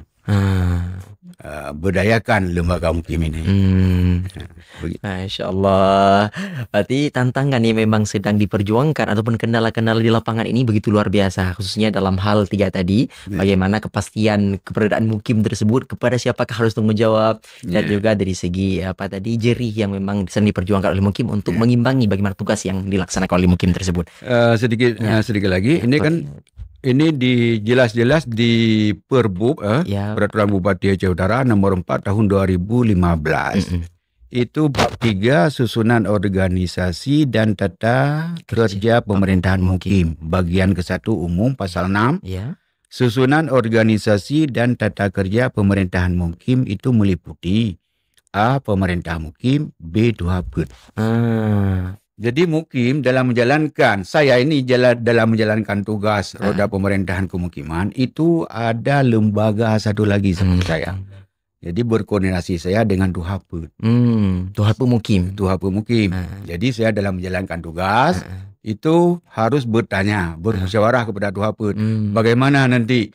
Berdayakan lembaga mukim ini. Masya Allah. Berarti tantangan yang memang sedang diperjuangkan ataupun kendala-kendala di lapangan ini begitu luar biasa, khususnya dalam hal 3 tadi. Bagaimana kepastian keberadaan mukim tersebut, kepada siapakah harus tanggung jawab, dan juga dari segi jerih yang memang sedang diperjuangkan oleh mukim untuk mengimbangi bagaimana tugas yang dilaksanakan oleh mukim tersebut. Sedikit lagi, ini kan ini jelas-jelas di Perbub Peraturan Bupati Aceh Utara nomor 4 tahun 2015. Itu bab 3 susunan organisasi dan tata kerja pemerintahan mukim. Bagian ke-1 umum pasal 6. Susunan organisasi dan tata kerja pemerintahan mukim itu meliputi A. Pemerintah mukim, B. Duhaput. Jadi mukim dalam menjalankan, dalam menjalankan tugas roda pemerintahan kemukiman, itu ada lembaga satu lagi seperti saya. Jadi berkoordinasi saya dengan Duhaput. Duhaput mukim. Jadi saya dalam menjalankan tugas, itu harus bermusyawarah kepada Duhaput. Bagaimana nanti,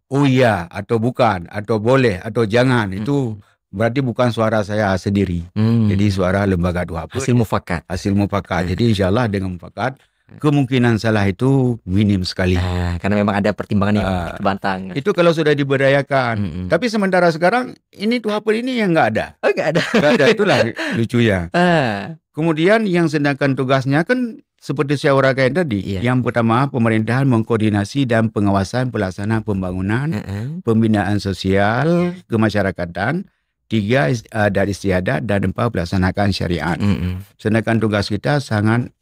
oh iya atau bukan, atau boleh atau jangan, itu berarti bukan suara saya sendiri. Jadi suara lembaga Duhaput. Hasil mufakat. Jadi insyaAllah dengan mufakat, kemungkinan salah itu minim sekali. Karena memang ada pertimbangan yang terbantang. Itu kalau sudah diberdayakan. Tapi sementara sekarang, ini Duhaput ini yang nggak ada. Nggak ada. Itulah lucunya. Kemudian yang sedangkan tugasnya kan seperti saya uraikan tadi. Yang pertama, pemerintahan mengkoordinasi dan pengawasan pelaksanaan pembangunan, pembinaan sosial, kemasyarakatan. 3 dari istiadat, dan 4 pelaksanakan syariat. Sedangkan tugas kita sangat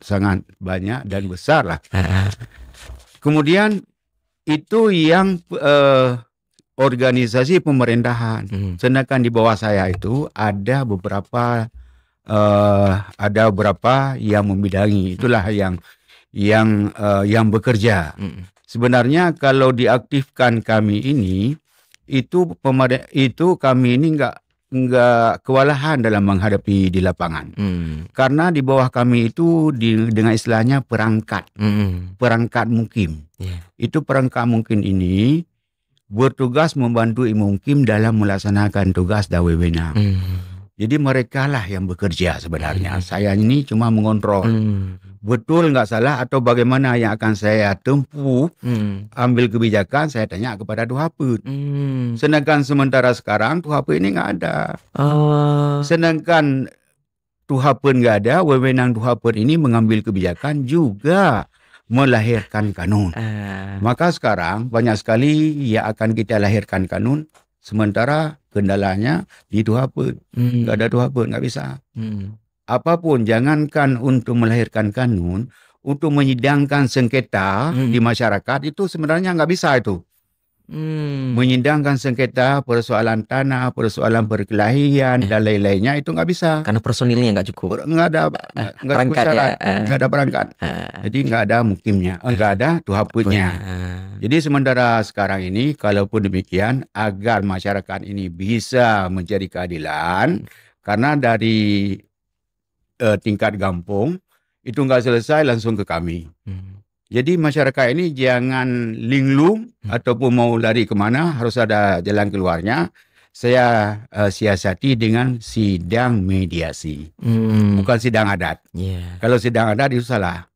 banyak dan besar lah. Kemudian itu yang organisasi pemerintahan. Sedangkan di bawah saya itu ada beberapa yang membidangi. Itulah yang bekerja. Sebenarnya kalau diaktifkan kami ini, itu kami ini enggak kewalahan dalam menghadapi di lapangan. Karena di bawah kami itu dengan istilahnya perangkat mukim. Itu perangkat mukim ini bertugas membantu mukim dalam melaksanakan tugas dan wewenang. Jadi mereka lah yang bekerja sebenarnya. Saya ini cuma mengontrol. Betul nggak salah atau bagaimana yang akan saya tempuh, ambil kebijakan, saya tanya kepada Duhaput. Sedangkan sementara sekarang Duhaput ini nggak ada. Sedangkan Duhaput nggak ada, wewenang Duhaput ini mengambil kebijakan juga melahirkan kanun. Maka sekarang banyak sekali yang akan kita lahirkan kanun, sementara kendalanya di Duhaput. Nggak ada Duhaput, nggak bisa. Apapun, jangankan untuk melahirkan kanun, untuk menyidangkan sengketa di masyarakat, itu sebenarnya nggak bisa itu. Menyidangkan sengketa persoalan tanah, persoalan perkelahian, dan lain-lainnya, itu nggak bisa. Karena personilnya nggak cukup. Nggak ada perangkat. Jadi nggak ada mukimnya, nggak ada Duhaputnya. Jadi sementara sekarang ini, kalaupun demikian, agar masyarakat ini bisa mencari keadilan, karena dari tingkat kampung, itu nggak selesai langsung ke kami. Jadi masyarakat ini jangan linglung ataupun mau lari kemana, harus ada jalan keluarnya. Saya siasati dengan sidang mediasi, bukan sidang adat. Kalau sidang adat itu salah.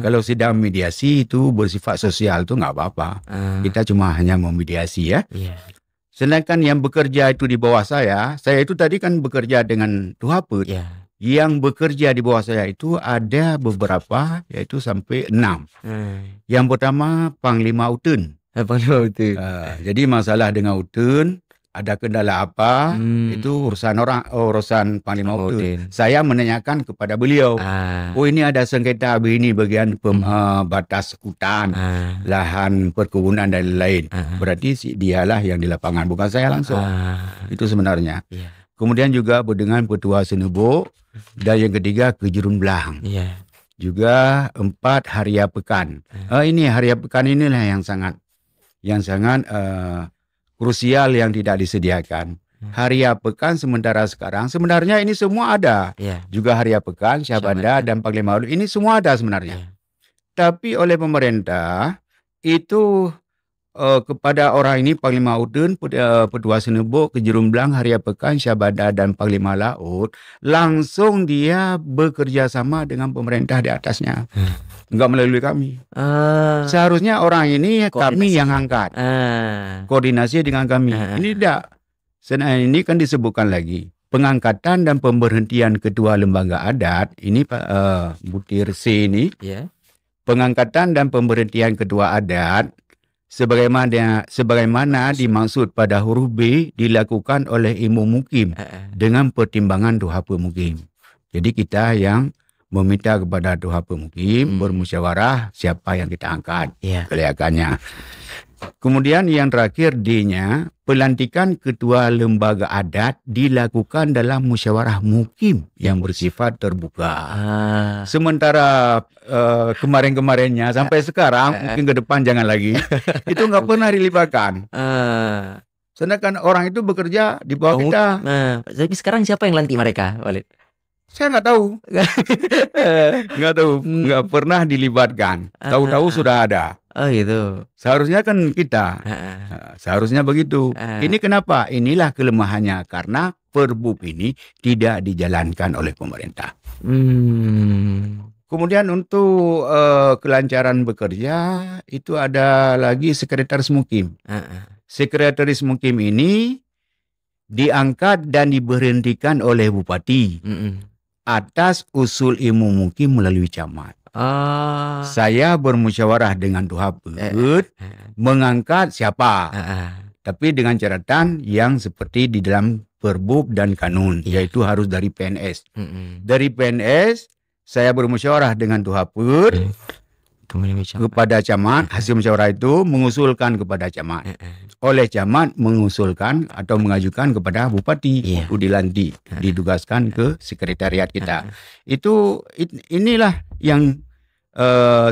Kalau sidang mediasi itu bersifat sosial, itu nggak apa-apa. Kita cuma hanya memediasi ya. Sedangkan yang bekerja itu di bawah saya itu tadi kan bekerja dengan Duhaput. Yang bekerja di bawah saya itu ada beberapa, yaitu sampai 6. Yang pertama, Panglima Utun. Panglima Utun. Jadi masalah dengan Utun, ada kendala apa, itu urusan Panglima Udin. Saya menanyakan kepada beliau, oh ini ada sengketa begini bagian batas hutan, lahan perkebunan dan lain-lain. Berarti dialah yang di lapangan, bukan saya langsung. Itu sebenarnya. Kemudian juga dengan Petua Senebok, dan yang ketiga Kejurun Belang. Juga 4 Haria Pekan. Ini Haria Pekan inilah yang sangat krusial yang tidak disediakan. Haria Pekan sebenarnya ini semua ada. Juga Haria Pekan, Syahbandar dan Panglima Udin ini semua ada sebenarnya. Tapi oleh pemerintah itu kepada orang ini Panglima Udin, Petua Senebok, Kejurun Belang, Haria Pekan, Syahbandar dan Panglima Laut, langsung dia bekerja sama dengan pemerintah di atasnya. Enggak melalui kami. Seharusnya orang ini kami yang angkat. Koordinasi dengan kami. Ini tidak. Ini kan disebutkan lagi. Pengangkatan dan pemberhentian ketua lembaga adat. Ini butir C ini. Pengangkatan dan pemberhentian ketua adat sebagaimana dimaksud pada huruf B dilakukan oleh Imam Mukim dengan pertimbangan Duha Pemukim. Jadi kita yang meminta kepada Duha Pemukim bermusyawarah siapa yang kita angkat kelayakannya. Kemudian yang terakhir D-nya, pelantikan ketua lembaga adat dilakukan dalam musyawarah mukim yang bersifat terbuka. Sementara kemarin-kemarinnya sampai sekarang, mungkin ke depan jangan lagi, itu nggak pernah dilibatkan. Sedangkan orang itu bekerja di bawah kita. Tapi sekarang siapa yang lantik mereka, Walid? Saya nggak tahu. Nggak tahu. Nggak pernah dilibatkan. Tahu-tahu sudah ada. Oh gitu. Seharusnya kan kita. Seharusnya begitu. Ini kenapa? Inilah kelemahannya. Karena Perbub ini tidak dijalankan oleh pemerintah. Kemudian untuk kelancaran bekerja, itu ada lagi Sekretaris Mukim. Sekretaris Mukim ini diangkat dan diberhentikan oleh Bupati atas usul Imam Mukim melalui camat. Saya bermusyawarah dengan Duha Put mengangkat siapa. Tapi dengan catatan yang seperti di dalam Perbub dan Kanun, yaitu harus dari PNS. Dari PNS, saya bermusyawarah dengan Duha Put kepada camat. Hasil musyawarah itu mengusulkan kepada camat. Oleh camat mengusulkan atau mengajukan kepada Bupati untuk dilantik, ditugaskan ke sekretariat kita. Inilah yang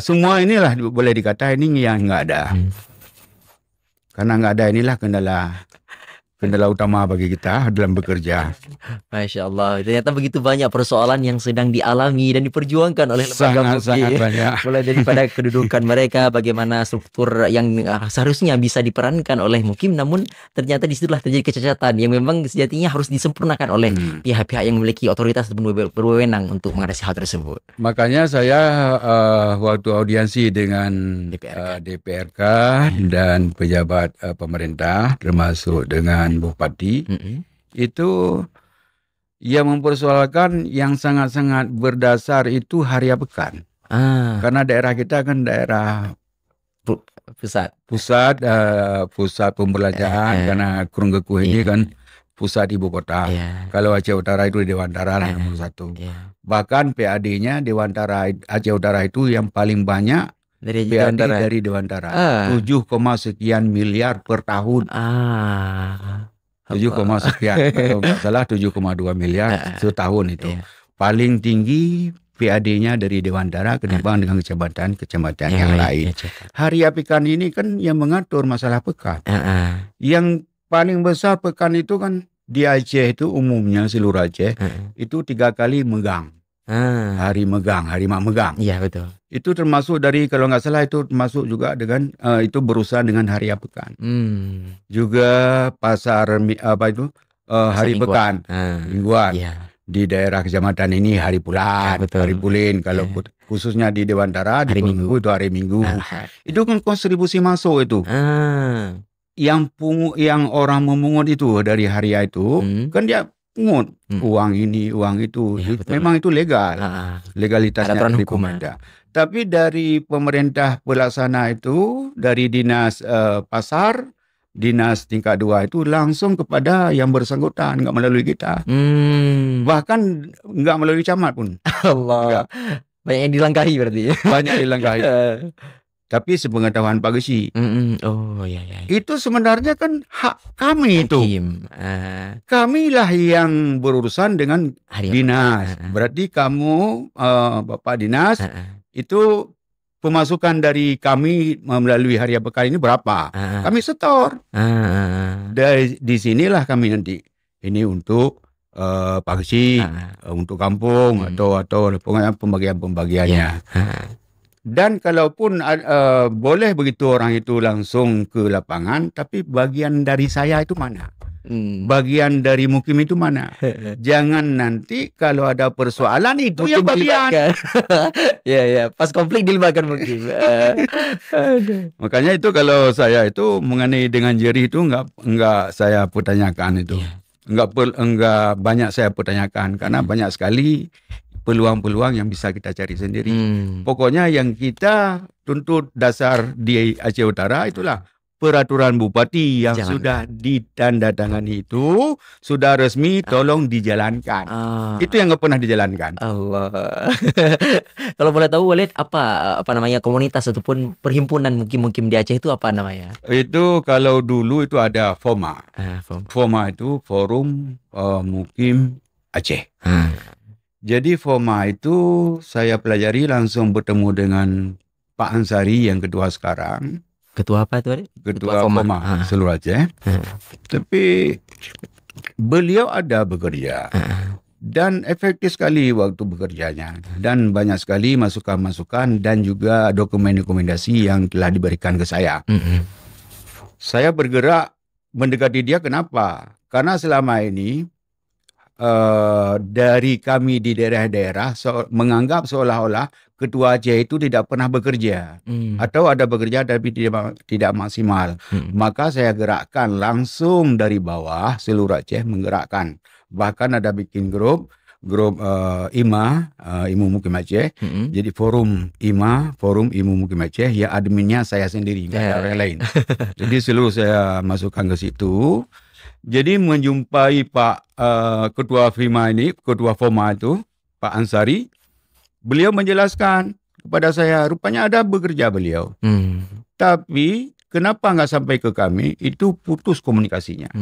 semua inilah boleh dikata ini yang nggak ada. Karena nggak ada, inilah kendala utama bagi kita dalam bekerja. Masya Allah, ternyata begitu banyak persoalan yang sedang dialami dan diperjuangkan oleh lembaga sangat banyak. Mulai daripada kedudukan mereka, bagaimana struktur yang seharusnya bisa diperankan oleh Mukim, namun ternyata disitulah terjadi kecacatan yang memang sejatinya harus disempurnakan oleh pihak-pihak yang memiliki otoritas dan berwenang untuk mengatasi hal tersebut. Makanya saya waktu audiensi dengan DPRK dan pejabat pemerintah, termasuk dengan Bupati, itu yang mempersoalkan yang sangat-sangat berdasar itu Haria Pekan. Karena daerah kita kan daerah pusat pembelanjaan, karena Kurung Gekuh ini kan pusat ibu kota. Kalau Aceh Utara itu di Dewantara lah nomor 1. Bahkan PAD-nya Dewantara, Aceh Utara itu yang paling banyak PAD dari Dewantara. 7, sekian miliar per tahun. 7, sekian. Kalau nggak salah 7,2 miliar setahun itu. Paling tinggi PAD-nya dari Dewantara ketimbang dengan kecamatan yang lain. Haria Pekan ini kan yang mengatur masalah pekan. Yang paling besar pekan itu kan di Aceh itu umumnya seluruh Aceh itu 3 kali megang. Hari mak megang. Iya betul. Itu termasuk dari, kalau nggak salah itu termasuk juga dengan itu berusaha dengan Haria Pekan. Juga pasar hari pekan mingguan. Di daerah kecamatan ini hari Pulan, hari Pulin. Kalau khususnya di Dewantara di Minggu itu hari Minggu. Itu kan kontribusi masuk itu. Yang orang memungut itu dari Haria itu kan dia pungut uang ini, uang itu. Memang itu legal. Legalitasnya dari pemerintah. Tapi dari pemerintah pelaksana itu, dari dinas pasar dinas tingkat 2 itu langsung kepada yang bersangkutan, enggak melalui kita. Bahkan enggak melalui camat pun. Allah. Banyak yang dilangkahi berarti. Banyak dilangkahi. Tapi sepengetahuan Pak Gesi, Oh ya. itu sebenarnya kan hak kami itu. Hakim. Kamilah yang berurusan dengan dinas. Berarti kamu, Bapak Dinas, itu pemasukan dari kami melalui harian bekal ini berapa? Kami setor. Dari di sinilah kami nanti ini untuk Pak Gesi, untuk kampung atau pembagian-pembagiannya. Dan kalaupun boleh begitu orang itu langsung ke lapangan, tapi bagian dari saya itu mana? Bagian dari Mukim itu mana? Jangan nanti kalau ada persoalan itu yang bagian. Ya, pas konflik dilibatkan Mukim. Makanya itu kalau saya itu mengenai dengan jerih itu enggak saya pertanyakan itu. Enggak banyak saya pertanyakan karena banyak sekali peluang-peluang yang bisa kita cari sendiri. Pokoknya yang kita tuntut dasar di Aceh Utara itulah peraturan bupati yang sudah ditandatangani itu sudah resmi, tolong dijalankan. Itu yang nggak pernah dijalankan. Allah. Kalau boleh tahu Walid, apa namanya komunitas ataupun perhimpunan Mukim di Aceh itu apa namanya? Itu kalau dulu itu ada FOMA. FOMA itu Forum Mukim Aceh. Jadi FOMA itu saya pelajari langsung bertemu dengan Pak Ansari yang ketua sekarang. Ketua apa itu? Ketua FOMA seluruh Aceh. Tapi beliau ada bekerja. Dan efektif sekali waktu bekerjanya. Dan banyak sekali masukan-masukan dan juga dokumen-dokumentasi yang telah diberikan ke saya. Saya bergerak mendekati dia kenapa? Karena selama ini dari kami di daerah-daerah menganggap seolah-olah ketua Aceh itu tidak pernah bekerja atau ada bekerja tapi tidak maksimal. Maka saya gerakkan langsung dari bawah seluruh Aceh menggerakkan. Bahkan ada bikin grup IMA, Imu Mukim Aceh. Jadi forum IMA, forum Imu Mukim Aceh, ya adminnya saya sendiri, tidak ada orang lain. Jadi seluruh saya masukkan ke situ. Jadi menjumpai Pak Ketua FOMA itu, Pak Ansari, beliau menjelaskan kepada saya, rupanya ada bekerja beliau. Tapi kenapa nggak sampai ke kami, itu putus komunikasinya.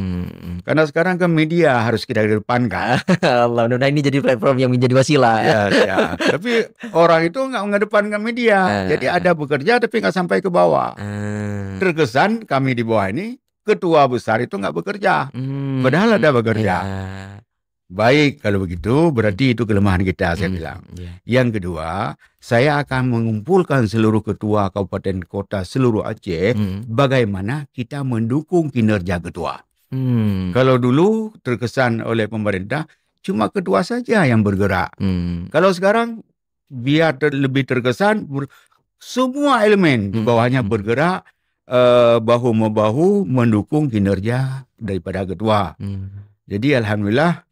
Karena sekarang ke media harus kita kedepankan. Allah, ini jadi platform yang menjadi wasilah. Ya. Tapi orang itu nggak mengedepankan media. Jadi ada bekerja tapi nggak sampai ke bawah. Terkesan kami di bawah ini, ketua besar itu nggak bekerja, padahal ada bekerja. Baik, kalau begitu berarti itu kelemahan kita, saya bilang. Yang kedua, saya akan mengumpulkan seluruh ketua kabupaten kota seluruh Aceh, bagaimana kita mendukung kinerja ketua. Kalau dulu terkesan oleh pemerintah, cuma ketua saja yang bergerak. Kalau sekarang, biar lebih terkesan, semua elemen di bawahnya bergerak, bahu-membahu mendukung kinerja daripada ketua. Jadi alhamdulillah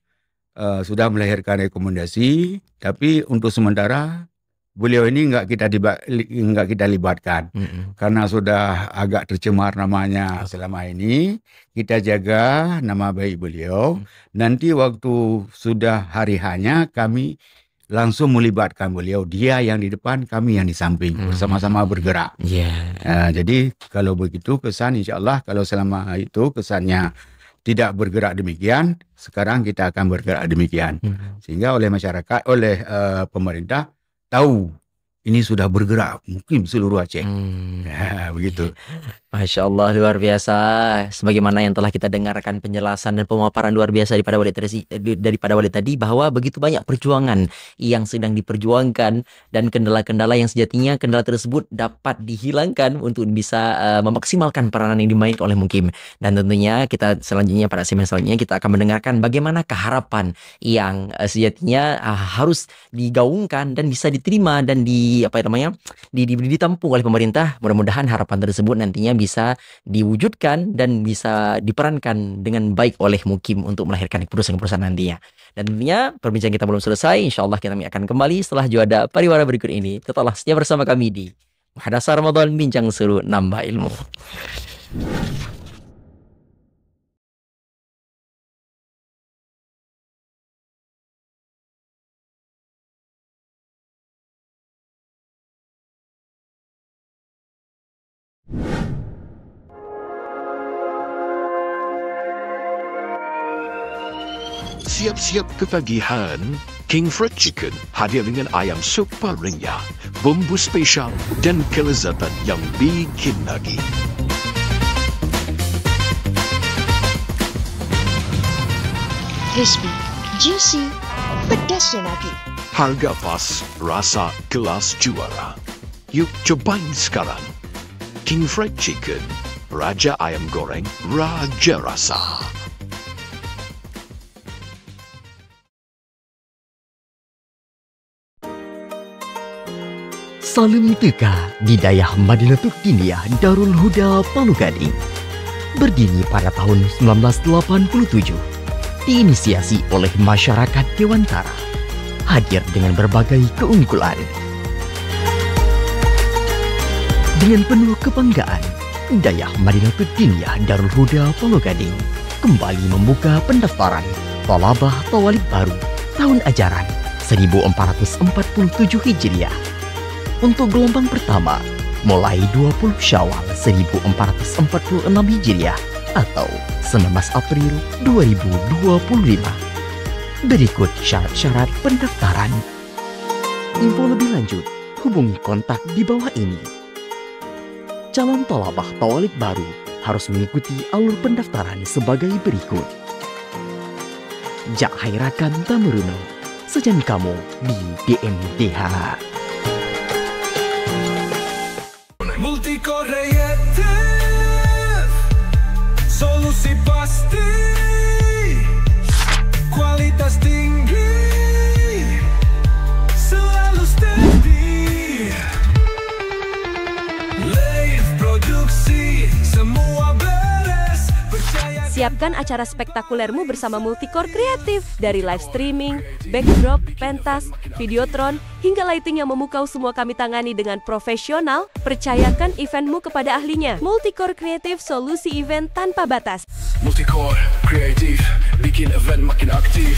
sudah melahirkan rekomendasi, tapi untuk sementara beliau ini enggak kita libatkan karena sudah agak tercemar namanya selama ini. Kita jaga nama baik beliau. Nanti waktu sudah hari hanya kami langsung melibatkan beliau, dia yang di depan, kami yang di samping, bersama-sama bergerak. Jadi kalau begitu kesan, insya Allah kalau selama itu kesannya tidak bergerak demikian, sekarang kita akan bergerak demikian. Sehingga oleh masyarakat, oleh pemerintah tahu ini sudah bergerak mungkin seluruh Aceh. Begitu. Masya Allah, luar biasa. Sebagaimana yang telah kita dengarkan penjelasan dan pemaparan luar biasa daripada Walid tadi, bahwa begitu banyak perjuangan yang sedang diperjuangkan dan kendala-kendala yang sejatinya kendala tersebut dapat dihilangkan untuk bisa memaksimalkan peranan yang dimainkan oleh Mukim. Dan tentunya kita selanjutnya, pada segmen selanjutnya kita akan mendengarkan bagaimana harapan yang sejatinya harus digaungkan dan bisa diterima dan ditampung oleh pemerintah. Mudah-mudahan harapan tersebut nantinya bisa diwujudkan dan bisa diperankan dengan baik oleh Mukim untuk melahirkan keputusan-keputusan nantinya. Dan tentunya perbincangan kita belum selesai. Insya Allah kita akan kembali setelah juada pariwara berikut ini. Tetaplah setia bersama kami di Muhadasah Ramadan, bincang seru nambah ilmu. Siap-siap ketagihan, King Fried Chicken hadir dengan ayam super renyah, bumbu spesial dan kelezatan yang bikin nagih. Crispy, juicy, pedasnya nagih. Harga pas, rasa kelas juara. Yuk cobain sekarang. King Fried Chicken, Raja Ayam Goreng, Raja Rasa. Salim Teka di Dayah Madinatul Diniyah Darul Huda Palu Gading. Berdiri pada tahun 1987, diinisiasi oleh masyarakat Dewantara, hadir dengan berbagai keunggulan. Dengan penuh kebanggaan, Dayah Madinatul Diniyah Darul Huda Palu Gading kembali membuka pendaftaran Thalabah Tawalib baru tahun ajaran 1447 Hijriah. Untuk gelombang pertama, mulai 20 Syawal 1446 Hijriah atau 19 April 2025. Berikut syarat-syarat pendaftaran. Info lebih lanjut, hubungi kontak di bawah ini. Calon thalabah tawalib baru harus mengikuti alur pendaftaran sebagai berikut. Jak Hairakan Tamuruno, sejan kamu di DMDH. Multicore Creative, solusi pasti, kualitas tinggi, selalu steady. Live produksi, semua beres, percaya. Siapkan acara spektakulermu bersama Multicore Kreatif. Dari live streaming, backdrop, pentas, videotron, hingga lighting yang memukau semua kami tangani dengan profesional. Percayakan eventmu kepada ahlinya. Multicore Kreatif, solusi event tanpa batas. Multicore Creative, bikin event makin aktif.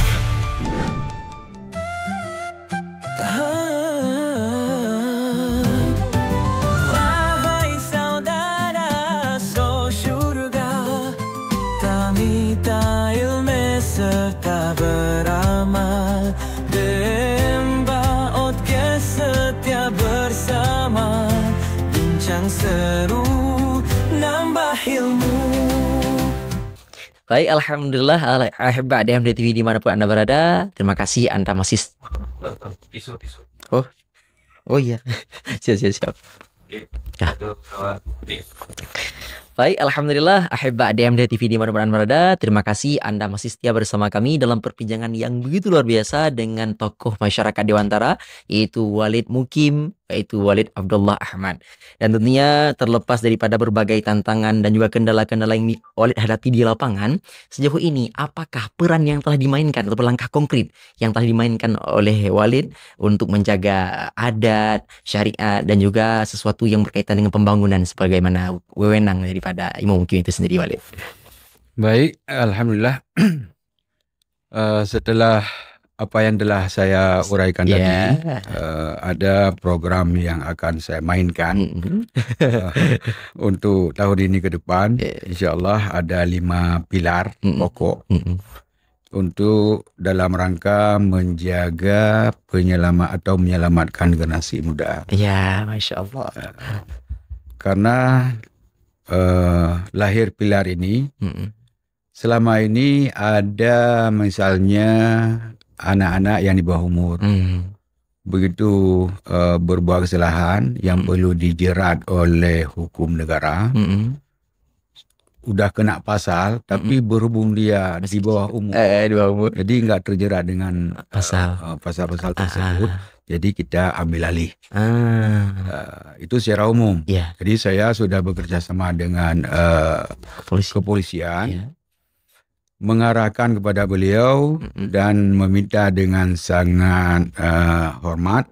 Wahai saudara, so syurga, tamita ilmu serta beramal, demba otke setia bersama, bincang seru, nambah ilmu. Baik, Alhamdulillah, ahibba DMD TV dimanapun Anda berada. Terima kasih Anda masih... Oh iya, siap. Ya. Baik, Alhamdulillah, ahibba DMD TV dimanapun Anda berada. Terima kasih Anda masih setia bersama kami dalam perbincangan yang begitu luar biasa dengan tokoh masyarakat Dewantara, yaitu Walid Mukim, yaitu Walid Abdullah Ahmad. Dan tentunya terlepas daripada berbagai tantangan dan juga kendala-kendala yang Walid hadapi di lapangan, sejauh ini apakah peran yang telah dimainkan atau langkah konkret yang telah dimainkan oleh Walid untuk menjaga adat, syariat, dan juga sesuatu yang berkaitan dengan pembangunan sebagaimana wewenang daripada Imam Mukim itu sendiri, Walid? Baik, Alhamdulillah. Setelah apa yang telah saya uraikan tadi, ada program yang akan saya mainkan untuk tahun ini ke depan. InsyaAllah ada 5 pilar pokok untuk dalam rangka menjaga menyelamatkan generasi muda. Ya, Masya Allah. Karena lahir pilar ini, selama ini ada misalnya anak-anak yang di bawah umur, begitu berbuat kesalahan yang perlu dijerat oleh hukum negara, udah kena pasal, tapi berhubung dia di bawah umur, jadi nggak terjerat dengan pasal-pasal tersebut. Jadi kita ambil alih. Itu secara umum. Jadi saya sudah bekerja sama dengan kepolisian, mengarahkan kepada beliau dan meminta dengan sangat hormat,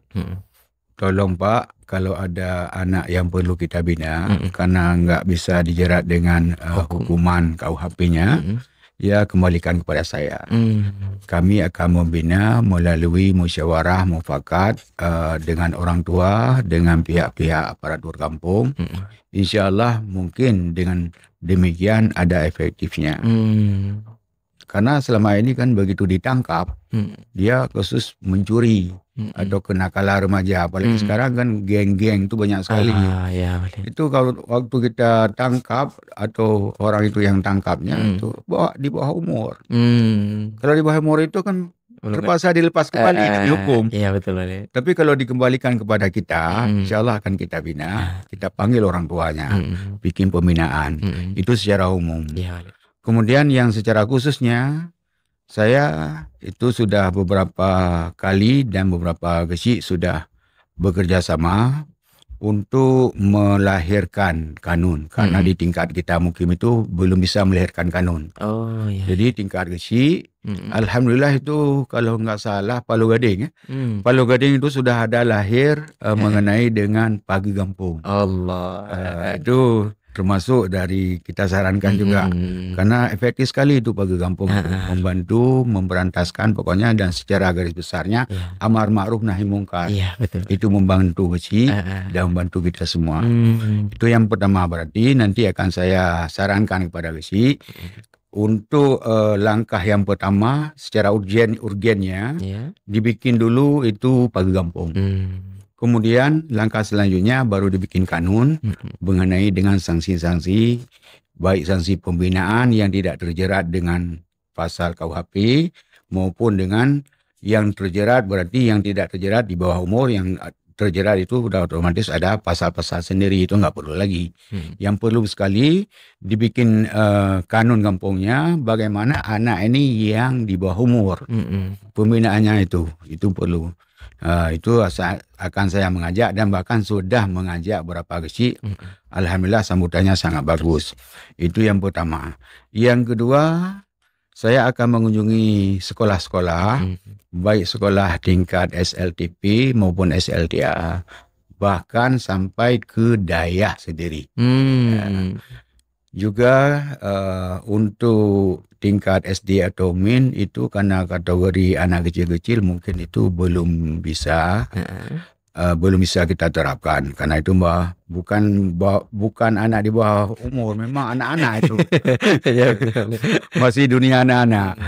tolong Pak, kalau ada anak yang perlu kita bina karena nggak bisa dijerat dengan hukuman KUHP-nya, ya kembalikan kepada saya. Kami akan membina melalui musyawarah mufakat dengan orang tua, dengan pihak-pihak aparatur kampung. InsyaAllah mungkin dengan demikian ada efektifnya. karena selama ini kan begitu ditangkap, dia kasus mencuri atau kenakalan remaja. Apalagi sekarang kan geng-geng itu banyak sekali. Itu kalau waktu kita tangkap atau orang itu yang tangkapnya itu di bawah umur. Kalau di bawah umur itu kan terpaksa dilepas kembali dihukum. Iya betul. Tapi kalau dikembalikan kepada kita, insya Allah akan kita bina. Kita panggil orang tuanya, bikin pembinaan. Itu secara umum. Kemudian yang secara khususnya, saya itu sudah beberapa kali dan beberapa kecil sudah bekerja sama untuk melahirkan kanun. Karena di tingkat kita mukim itu belum bisa melahirkan kanun. Jadi tingkat kecil, alhamdulillah itu kalau nggak salah Palu Gading. Palu Gading itu sudah ada lahir mengenai dengan pagi kampung. Itu termasuk dari kita sarankan juga. Karena efektif sekali itu pagi kampung. Membantu, memberantaskan pokoknya, dan secara garis besarnya amar ma'ruf nahi mungkar. Itu membantu kecil dan membantu kita semua. Itu yang pertama. Berarti nanti akan saya sarankan kepada kecil untuk langkah yang pertama secara urgennya dibikin dulu itu pagi kampung. Kemudian langkah selanjutnya baru dibikin kanun mengenai dengan sanksi-sanksi, baik sanksi pembinaan yang tidak terjerat dengan pasal KUHP maupun dengan yang terjerat, berarti yang tidak terjerat di bawah umur, yang terjerat itu sudah otomatis ada pasal-pasal sendiri, itu nggak perlu lagi. Yang perlu sekali dibikin kanun kampungnya bagaimana anak ini yang di bawah umur, pembinaannya itu perlu. Itu akan saya mengajak dan bahkan sudah mengajak beberapa kecil. Alhamdulillah sambutannya sangat bagus. Itu yang pertama. Yang kedua, saya akan mengunjungi sekolah-sekolah, baik sekolah tingkat SLTP maupun SLTA, bahkan sampai ke daerah sendiri. Juga untuk tingkat SD atau min itu karena kategori anak kecil-kecil mungkin itu belum bisa kita terapkan, karena itu bukan anak di bawah umur, memang anak-anak itu. Masih dunia anak-anak.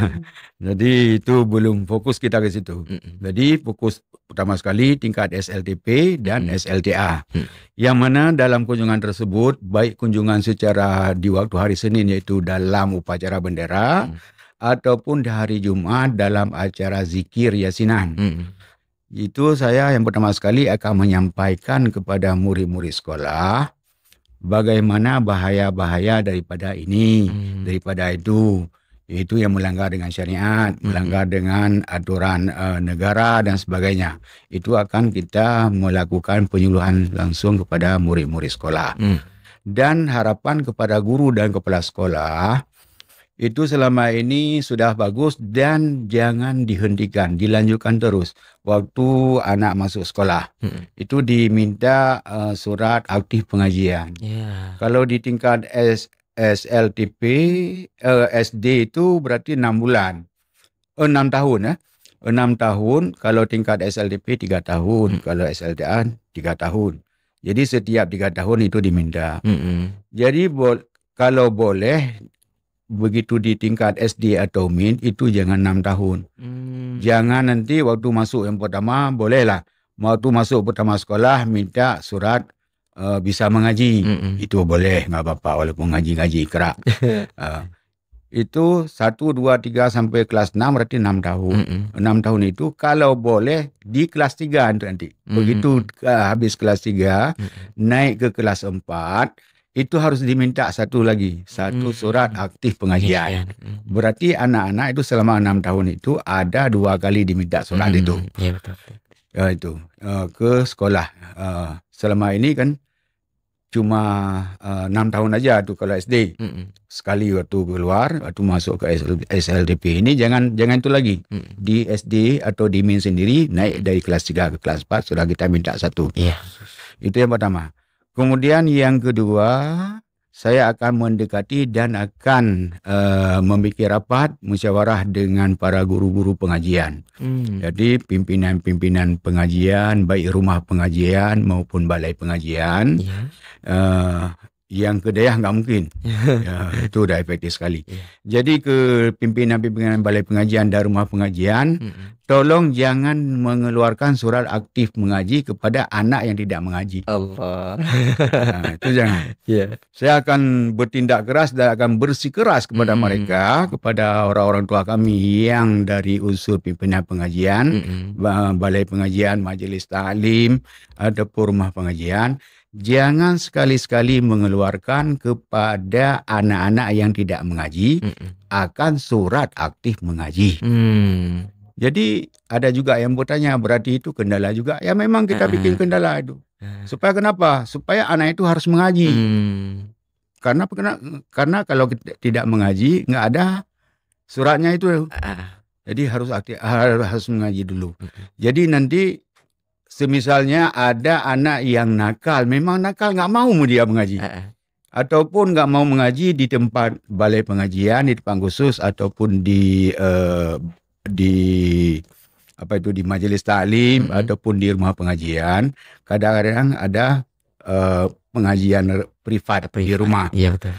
Jadi itu belum fokus kita ke situ. Jadi fokus pertama sekali tingkat SLTP dan SLTA. Yang mana dalam kunjungan tersebut, baik kunjungan secara di waktu hari Senin yaitu dalam upacara bendera, ataupun di hari Jumat dalam acara zikir yasinan. Itu saya yang pertama sekali akan menyampaikan kepada murid-murid sekolah bagaimana bahaya-bahaya daripada ini, daripada itu yang melanggar dengan syariat, melanggar dengan aturan negara dan sebagainya. Itu akan kita melakukan penyuluhan langsung kepada murid-murid sekolah. Dan harapan kepada guru dan kepala sekolah, itu selama ini sudah bagus dan jangan dihentikan, dilanjutkan terus. Waktu anak masuk sekolah, itu diminta surat aktif pengajian. Kalau di tingkat SLTP, SD itu berarti 6 bulan. 6 tahun. 6 tahun, kalau tingkat SLTP 3 tahun, kalau SLTA 3 tahun. Jadi setiap 3 tahun itu diminta. Jadi kalau boleh, begitu di tingkat SD atau min itu jangan 6 tahun. Jangan nanti waktu masuk yang pertama bolehlah. Waktu masuk pertama sekolah minta surat bisa mengaji. Itu boleh, nggak apa-apa walaupun ngaji-ngaji kerak. Itu 1, 2, 3 sampai kelas 6 berarti 6 tahun. 6 tahun itu kalau boleh di kelas 3 nanti. Begitu habis kelas 3 naik ke kelas 4, itu harus diminta satu surat aktif pengajian. Berarti anak-anak itu selama 6 tahun itu ada 2 kali diminta surat itu. Ya, betul. Itu ke sekolah. Selama ini kan cuma 6 tahun aja tuh kalau SD. Sekali waktu keluar, waktu masuk ke SLTP ini jangan itu lagi. Di SD atau di min sendiri naik dari kelas 3 ke kelas 4 sudah kita minta satu. Itu yang pertama. Kemudian yang kedua, saya akan mendekati dan akan membuat rapat musyawarah dengan para guru-guru pengajian. Jadi pimpinan-pimpinan pengajian, baik rumah pengajian maupun balai pengajian, Yang ke daerah nggak mungkin. Itu dah efektif sekali. Jadi ke pimpinan-pimpinan balai pengajian dan rumah pengajian, tolong jangan mengeluarkan surat aktif mengaji kepada anak yang tidak mengaji. Allah. Itu jangan. Saya akan bertindak keras dan akan bersikeras kepada mereka, kepada orang-orang tua kami yang dari unsur pimpinan pengajian, balai pengajian, majlis taklim ataupun rumah pengajian. Jangan sekali-sekali mengeluarkan kepada anak-anak yang tidak mengaji akan surat aktif mengaji. Jadi ada juga yang bertanya, berarti itu kendala juga? Ya memang kita bikin kendala itu. Supaya kenapa? Supaya anak itu harus mengaji. Karena kalau kita tidak mengaji, nggak ada suratnya itu. Jadi harus mengaji dulu. Jadi nanti semisalnya ada anak yang nakal, memang nakal nggak mau dia mengaji, ataupun nggak mau mengaji di tempat balai pengajian, di tempat khusus, ataupun di majelis taklim ataupun di rumah pengajian. Kadang-kadang ada pengajian privat di rumah. Iya betul.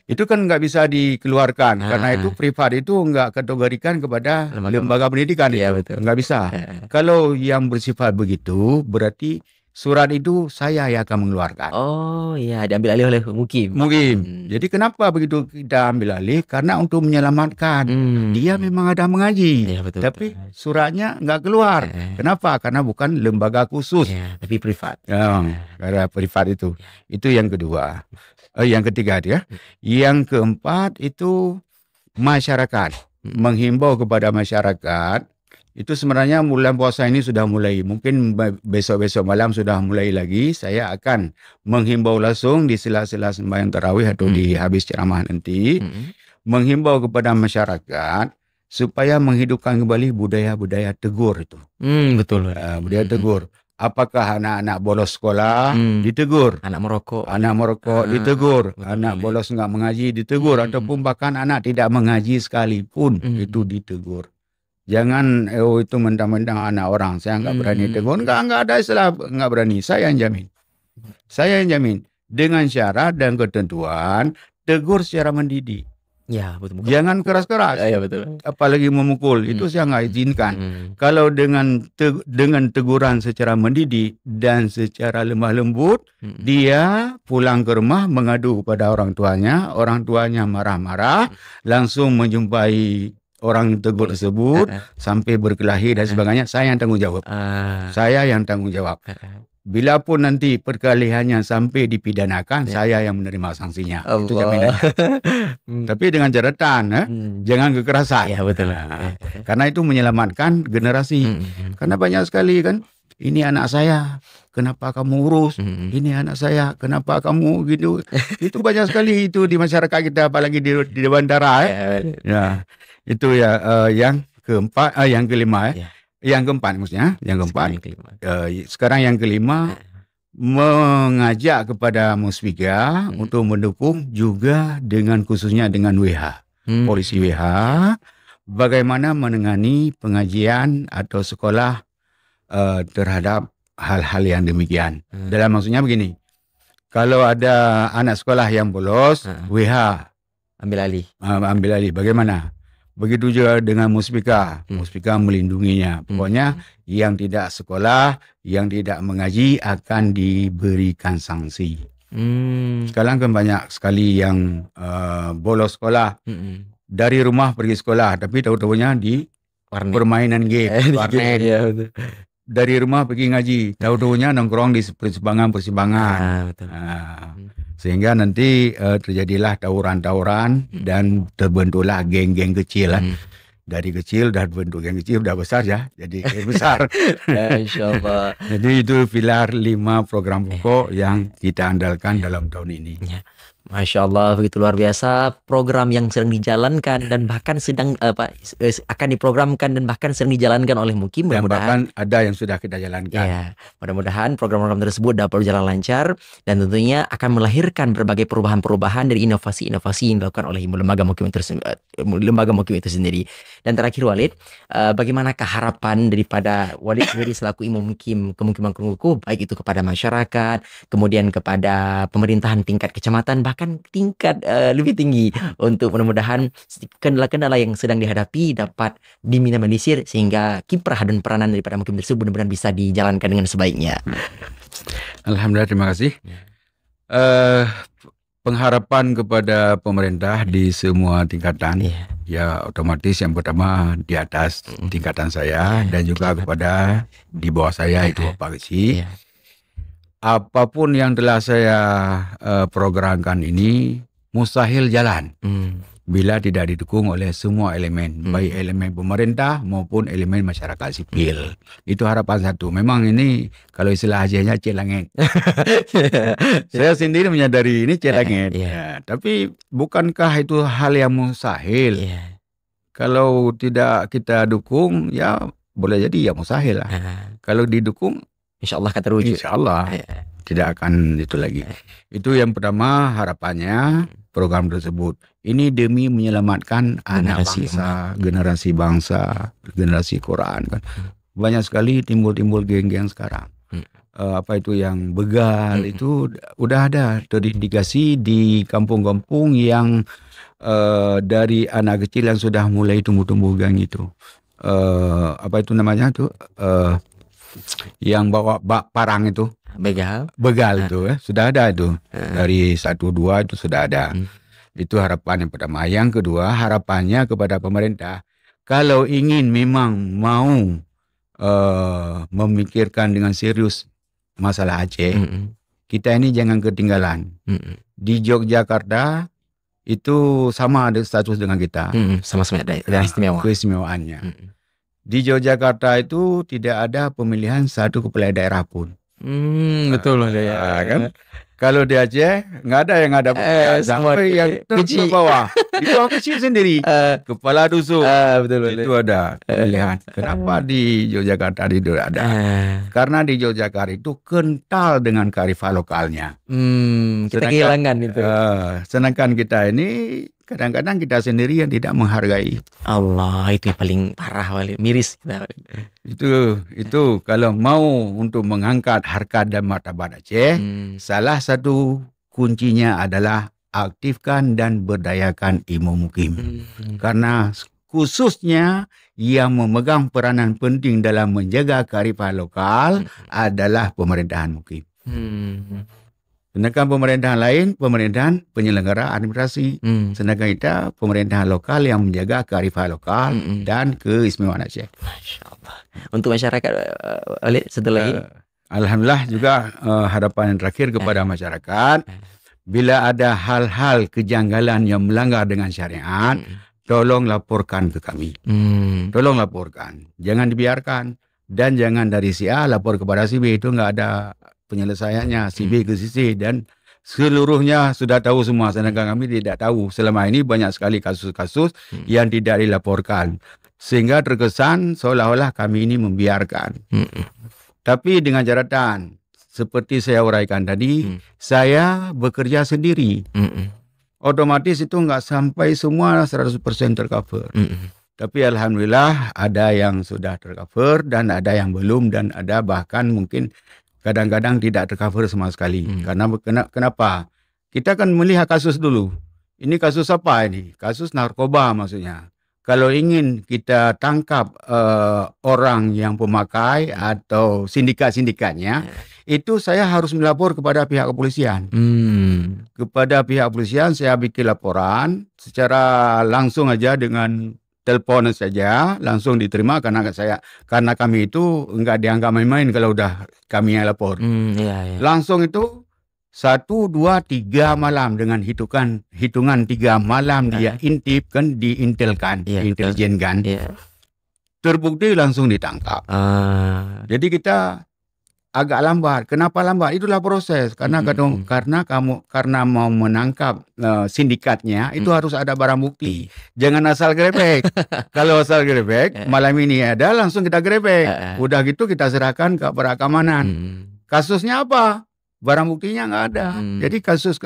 Itu kan nggak bisa dikeluarkan karena itu privat itu nggak kategorikan kepada lembaga pendidikan. Iya betul. Nggak bisa. Kalau yang bersifat begitu berarti surat itu saya yang akan mengeluarkan. Oh iya, diambil alih oleh mukim. Jadi kenapa begitu kita ambil alih? Karena untuk menyelamatkan. Dia memang ada mengaji, tapi suratnya nggak keluar. Kenapa? Karena bukan lembaga khusus. Tapi privat. Karena privat itu. Itu yang kedua. Yang ketiga ya. Yang keempat itu masyarakat. Menghimbau kepada masyarakat. Itu sebenarnya bulan puasa ini sudah mulai. Mungkin besok-besok malam sudah mulai lagi. Saya akan menghimbau langsung di sela-sela sembahyang tarawih atau di habis ceramah nanti. Menghimbau kepada masyarakat supaya menghidupkan kembali budaya-budaya tegur itu. Betul. Budaya tegur. Apakah anak-anak bolos sekolah ditegur, anak merokok ditegur, anak bolos enggak mengaji ditegur, ataupun bahkan anak tidak mengaji sekalipun itu ditegur. Jangan itu mentang-mentang anak orang saya enggak berani tegur, enggak ada istilah enggak berani. Saya yang jamin dengan syarat dan ketentuan tegur secara mendidik. Ya, betul. Jangan keras-keras. Ya, betul. Apalagi memukul, itu saya nggak izinkan. Kalau dengan teguran secara mendidik dan secara lemah lembut, dia pulang ke rumah mengadu kepada orang tuanya marah-marah, langsung menjumpai orang tegur tersebut sampai berkelahi dan sebagainya. Saya yang tanggung jawab. Bila pun nanti perkelahiannya sampai dipidanakan, saya yang menerima sanksinya. Itu jaminannya. Tapi dengan catatan, jangan kekerasan. Ya betul. Karena itu menyelamatkan generasi. Karena banyak sekali kan, ini anak saya, kenapa kamu urus? Ini anak saya, kenapa kamu gitu? Itu banyak sekali itu di masyarakat kita, apalagi di bandara. Ya, itu ya yang keempat, yang kelima ya. Yang keempat maksudnya, sekarang yang kelima, mengajak kepada Musbika untuk mendukung juga khususnya dengan WH, polisi WH, bagaimana menangani pengajian atau sekolah terhadap hal-hal yang demikian. Dalam maksudnya begini, kalau ada anak sekolah yang bolos, WH ambil alih, bagaimana? Begitu juga dengan Musbika. Musbika melindunginya. Pokoknya yang tidak sekolah, yang tidak mengaji akan diberikan sanksi. Sekarang kan banyak sekali yang bolos sekolah. Dari rumah pergi sekolah, tapi tahu-tahunya di permainan game, warnet. Dari rumah pergi ngaji, tahu-tahunya nongkrong di persimpangan. Sehingga nanti terjadilah tawuran-tawuran dan terbentuklah geng-geng kecil. Dari kecil dah bentuk geng kecil, dah besar ya. Jadi geng besar. InsyaAllah. Jadi itu pilar 5 program pokok yang kita andalkan dalam tahun ini. Masya Allah, begitu luar biasa program yang sedang dijalankan dan bahkan sedang akan diprogramkan dan bahkan sedang dijalankan oleh Mukim. Dan Mudah-mudahan bahkan ada yang sudah kita jalankan. ya, mudah-mudahan program-program tersebut dapat berjalan lancar dan tentunya akan melahirkan berbagai perubahan-perubahan dari inovasi-inovasi yang dilakukan oleh lembaga Mukim itu sendiri. Dan terakhir Walid, bagaimanakah harapan daripada Walid sendiri selaku Imam Mukim Kemukiman Krungkuku, baik itu kepada masyarakat, kemudian kepada pemerintahan tingkat kecamatan, bahkan tingkat lebih tinggi, untuk mudah-mudahan kendala-kendala yang sedang dihadapi dapat diminimalisir sehingga kiprah dan peranan daripada Mukim tersebut benar-benar bisa dijalankan dengan sebaiknya. Alhamdulillah, terima kasih. Pengharapan kepada pemerintah di semua tingkatan, ya otomatis yang pertama di atas tingkatan saya dan juga kepada di bawah saya itu Pak Kesi. Apapun yang telah saya programkan ini mustahil jalan bila tidak didukung oleh semua elemen, baik elemen pemerintah maupun elemen masyarakat sipil. Itu harapan satu. Memang ini kalau istilah hasilnya celangit. Saya sendiri menyadari ini celangit. Ya, tapi bukankah itu hal yang mustahil? Kalau tidak kita dukung, ya boleh jadi ya mustahil lah. Kalau didukung, Insya Allah akan terwujud. Insya Allah tidak akan itu lagi. Itu yang pertama harapannya program tersebut. Ini demi menyelamatkan anak bangsa, generasi bangsa, generasi Quran kan. Banyak sekali timbul-timbul geng-geng sekarang. Apa itu yang begal itu udah ada terindikasi di kampung-kampung yang dari anak kecil yang sudah mulai tumbuh-tumbuh geng itu. Apa itu namanya tuh? Yang bawa parang itu begal itu sudah ada itu dari 1-2 itu sudah ada. Itu harapan yang pertama. Yang kedua harapannya kepada pemerintah, kalau ingin memang mau memikirkan dengan serius masalah Aceh, kita ini jangan ketinggalan. Di Yogyakarta itu sama ada status dengan kita, sama-sama ada keistimewaannya. Di Yogyakarta itu tidak ada pemilihan satu kepala daerah pun. Betul loh ya. Kan? Kalau di Aceh nggak ada yang ada sampai yang ke bawah. Itu orang kecil sendiri. Kepala dusun. Betul. Itu ada pemilihan. Kenapa di Yogyakarta itu ada? Karena di Yogyakarta itu kental dengan kearifan lokalnya. Kita kehilangan itu. Sedangkan kita ini kadang-kadang kita sendiri yang tidak menghargai. Allah, itu yang paling parah, miris. Itu kalau mau untuk mengangkat harkat dan martabat Aceh, salah satu kuncinya adalah aktifkan dan berdayakan Imam Mukim. Karena khususnya yang memegang peranan penting dalam menjaga kearifan lokal adalah pemerintahan Mukim. Sedangkan pemerintahan lain, pemerintahan penyelenggara administrasi. Sedangkan kita pemerintahan lokal yang menjaga kearifan lokal dan keistimewaan Aceh. Masya Allah. Untuk masyarakat, setelah lagi. Alhamdulillah juga harapan yang terakhir kepada masyarakat, bila ada hal-hal kejanggalan yang melanggar dengan syariat, tolong laporkan ke kami. Tolong laporkan. Jangan dibiarkan. Dan jangan dari si A lapor kepada si B, itu nggak ada penyelesaiannya, si B ke si C, dan seluruhnya sudah tahu semua, sedangkan kami tidak tahu. Selama ini banyak sekali kasus-kasus yang tidak dilaporkan, sehingga terkesan seolah-olah kami ini membiarkan. Tapi dengan catatan, seperti saya uraikan tadi, saya bekerja sendiri. Otomatis itu nggak sampai semua 100% tercover. Tapi alhamdulillah ada yang sudah tercover dan ada yang belum, dan ada bahkan mungkin kadang-kadang tidak tercover sama sekali. Karena kenapa? Kita akan melihat kasus dulu. Ini kasus apa ini? Kasus narkoba maksudnya. Kalau ingin kita tangkap orang yang pemakai atau sindikat-sindikatnya, itu saya harus melapor kepada pihak kepolisian. Kepada pihak kepolisian saya bikin laporan secara langsung aja dengan telepon saja, langsung diterima karena kami itu enggak dianggap main-main kalau udah kami yang lapor. Langsung itu 1, 2, 3 malam dengan hitungan 3 malam dia intip kan, diintelkan, intelijen kan. Terbukti langsung ditangkap. Jadi kita agak lambat. Kenapa lambat? Itulah proses. Karena karena mau menangkap sindikatnya itu harus ada barang bukti. Jangan asal grebek. Kalau asal grebek, malam ini ada langsung kita grebek. Udah gitu kita serahkan ke aparat keamanan. Kasusnya apa? Barang buktinya nggak ada. Jadi kasus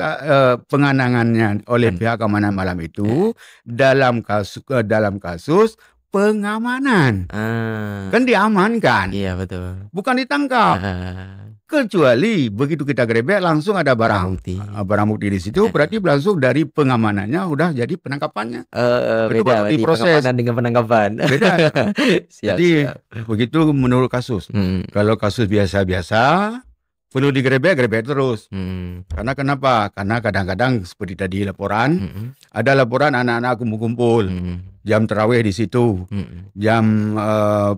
pengandangannya oleh pihak keamanan malam itu dalam kasus pengamanan. Kan diamankan. Iya, betul. Bukan ditangkap. Kecuali begitu kita grebek langsung ada barang bukti di situ, berarti langsung dari pengamanannya udah jadi penangkapannya. Beda di proses pengamanan dengan penangkapan. Beda. Siap, Jadi begitu menurut kasus. Kalau kasus biasa-biasa perlu grebek terus. Karena kenapa? Karena kadang-kadang seperti tadi laporan, ada laporan anak-anak kumpul-kumpul, jam tarawih di situ, jam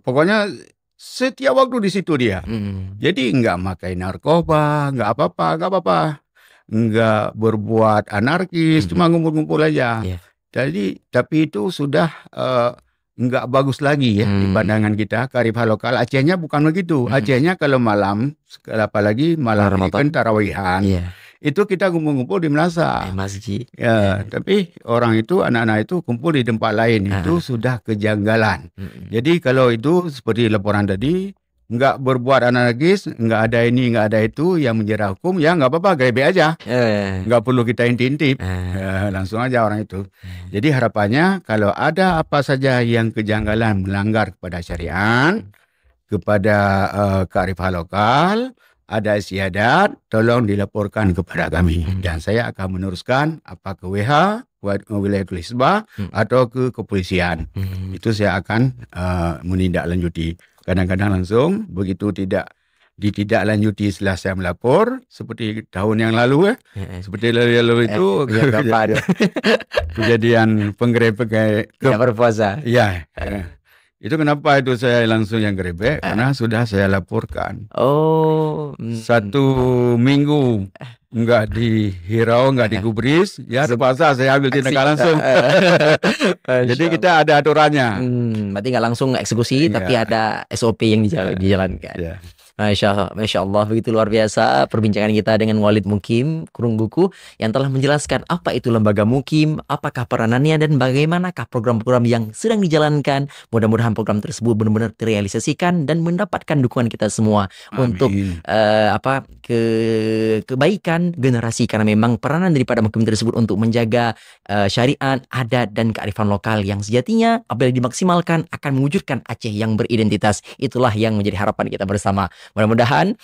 pokoknya setiap waktu di situ dia. Jadi nggak pakai narkoba, nggak apa-apa, nggak berbuat anarkis, cuma ngumpul-ngumpul aja. Jadi tapi itu sudah nggak bagus lagi ya di pandangan kita. Kearifan lokal Acehnya bukan begitu. Acehnya kalau malam, apalagi malam kan tarawihan, itu kita ngumpul-ngumpul di masjid. Ya, tapi orang itu, anak-anak itu kumpul di tempat lain, itu sudah kejanggalan. Jadi kalau itu seperti laporan tadi, nggak berbuat anarkis, nggak ada ini, nggak ada itu yang menjerat hukum, ya nggak apa-apa, grebek aja. Nggak perlu kita intip-intip, langsung aja orang itu. Jadi harapannya kalau ada apa saja yang kejanggalan melanggar kepada syariat, kepada kearifan lokal, ada istiadat, tolong dilaporkan kepada kami. Dan saya akan meneruskan apa ke WH, Wilayatul Hizbah, atau ke kepolisian. Itu saya akan menindaklanjuti. Kadang-kadang langsung, begitu ditindaklanjuti setelah saya melapor, seperti tahun yang lalu seperti lalu itu kejadian penggerebekan tidak berpuasa. Ya. Itu kenapa itu saya langsung yang grebek, karena sudah saya laporkan. 1 minggu enggak dihirau, enggak digubris, ya terpaksa saya ambil tindakan langsung. Jadi kita ada aturannya. Berarti nggak langsung eksekusi, tapi ada SOP yang dijalankan. Masya Allah, begitu luar biasa perbincangan kita dengan Walid Mukim Kurungbuku yang telah menjelaskan apa itu lembaga Mukim, apakah peranannya dan bagaimanakah program-program yang sedang dijalankan. Mudah-mudahan program tersebut benar-benar terrealisasikan dan mendapatkan dukungan kita semua. Amin. Untuk kebaikan generasi, karena memang peranan daripada Mukim tersebut untuk menjaga syariat, adat dan kearifan lokal yang sejatinya apabila dimaksimalkan akan mewujudkan Aceh yang beridentitas. Itulah yang menjadi harapan kita bersama. Mudah-mudahan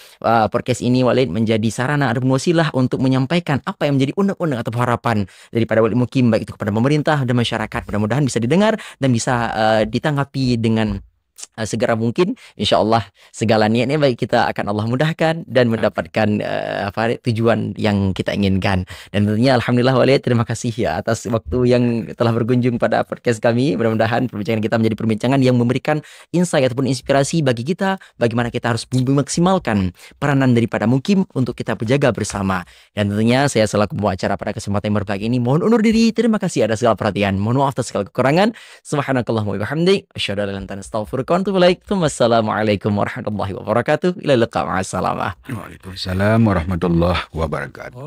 podcast ini Walid menjadi sarana ataupun wasilah untuk menyampaikan apa yang menjadi undang-undang atau harapan daripada Walid Mukim, baik itu kepada pemerintah dan masyarakat. Mudah-mudahan bisa didengar dan bisa ditanggapi dengan segera mungkin. InsyaAllah segala niatnya baik kita akan Allah mudahkan dan mendapatkan tujuan yang kita inginkan. Dan tentunya Alhamdulillah Walid, terima kasih ya atas waktu yang telah berkunjung pada podcast kami. Mudah-mudahan perbincangan kita menjadi perbincangan yang memberikan insight ataupun inspirasi bagi kita, bagaimana kita harus memaksimalkan peranan daripada Mukim untuk kita berjaga bersama. Dan tentunya saya selaku pembawa acara pada kesempatan yang berbagi ini mohon undur diri. Terima kasih atas segala perhatian, mohon maaf atas segala kekurangan. Subhanakallahumma wa bihamdik, asyhadu an la ilaha illa anta, astaghfiruka wa atubu ilaik. Wassalamualaikum warahmatullahi wabarakatuh. Ila liqa, ma'assalamah. Waalaikumsalam warahmatullahi wabarakatuh.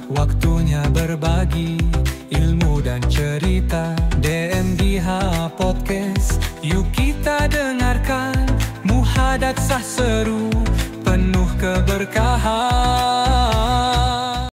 Waktunya berbagi ilmu dan cerita. DMDH Podcast, yuk kita dengarkan. Muhadatsah seru penuh keberkahan.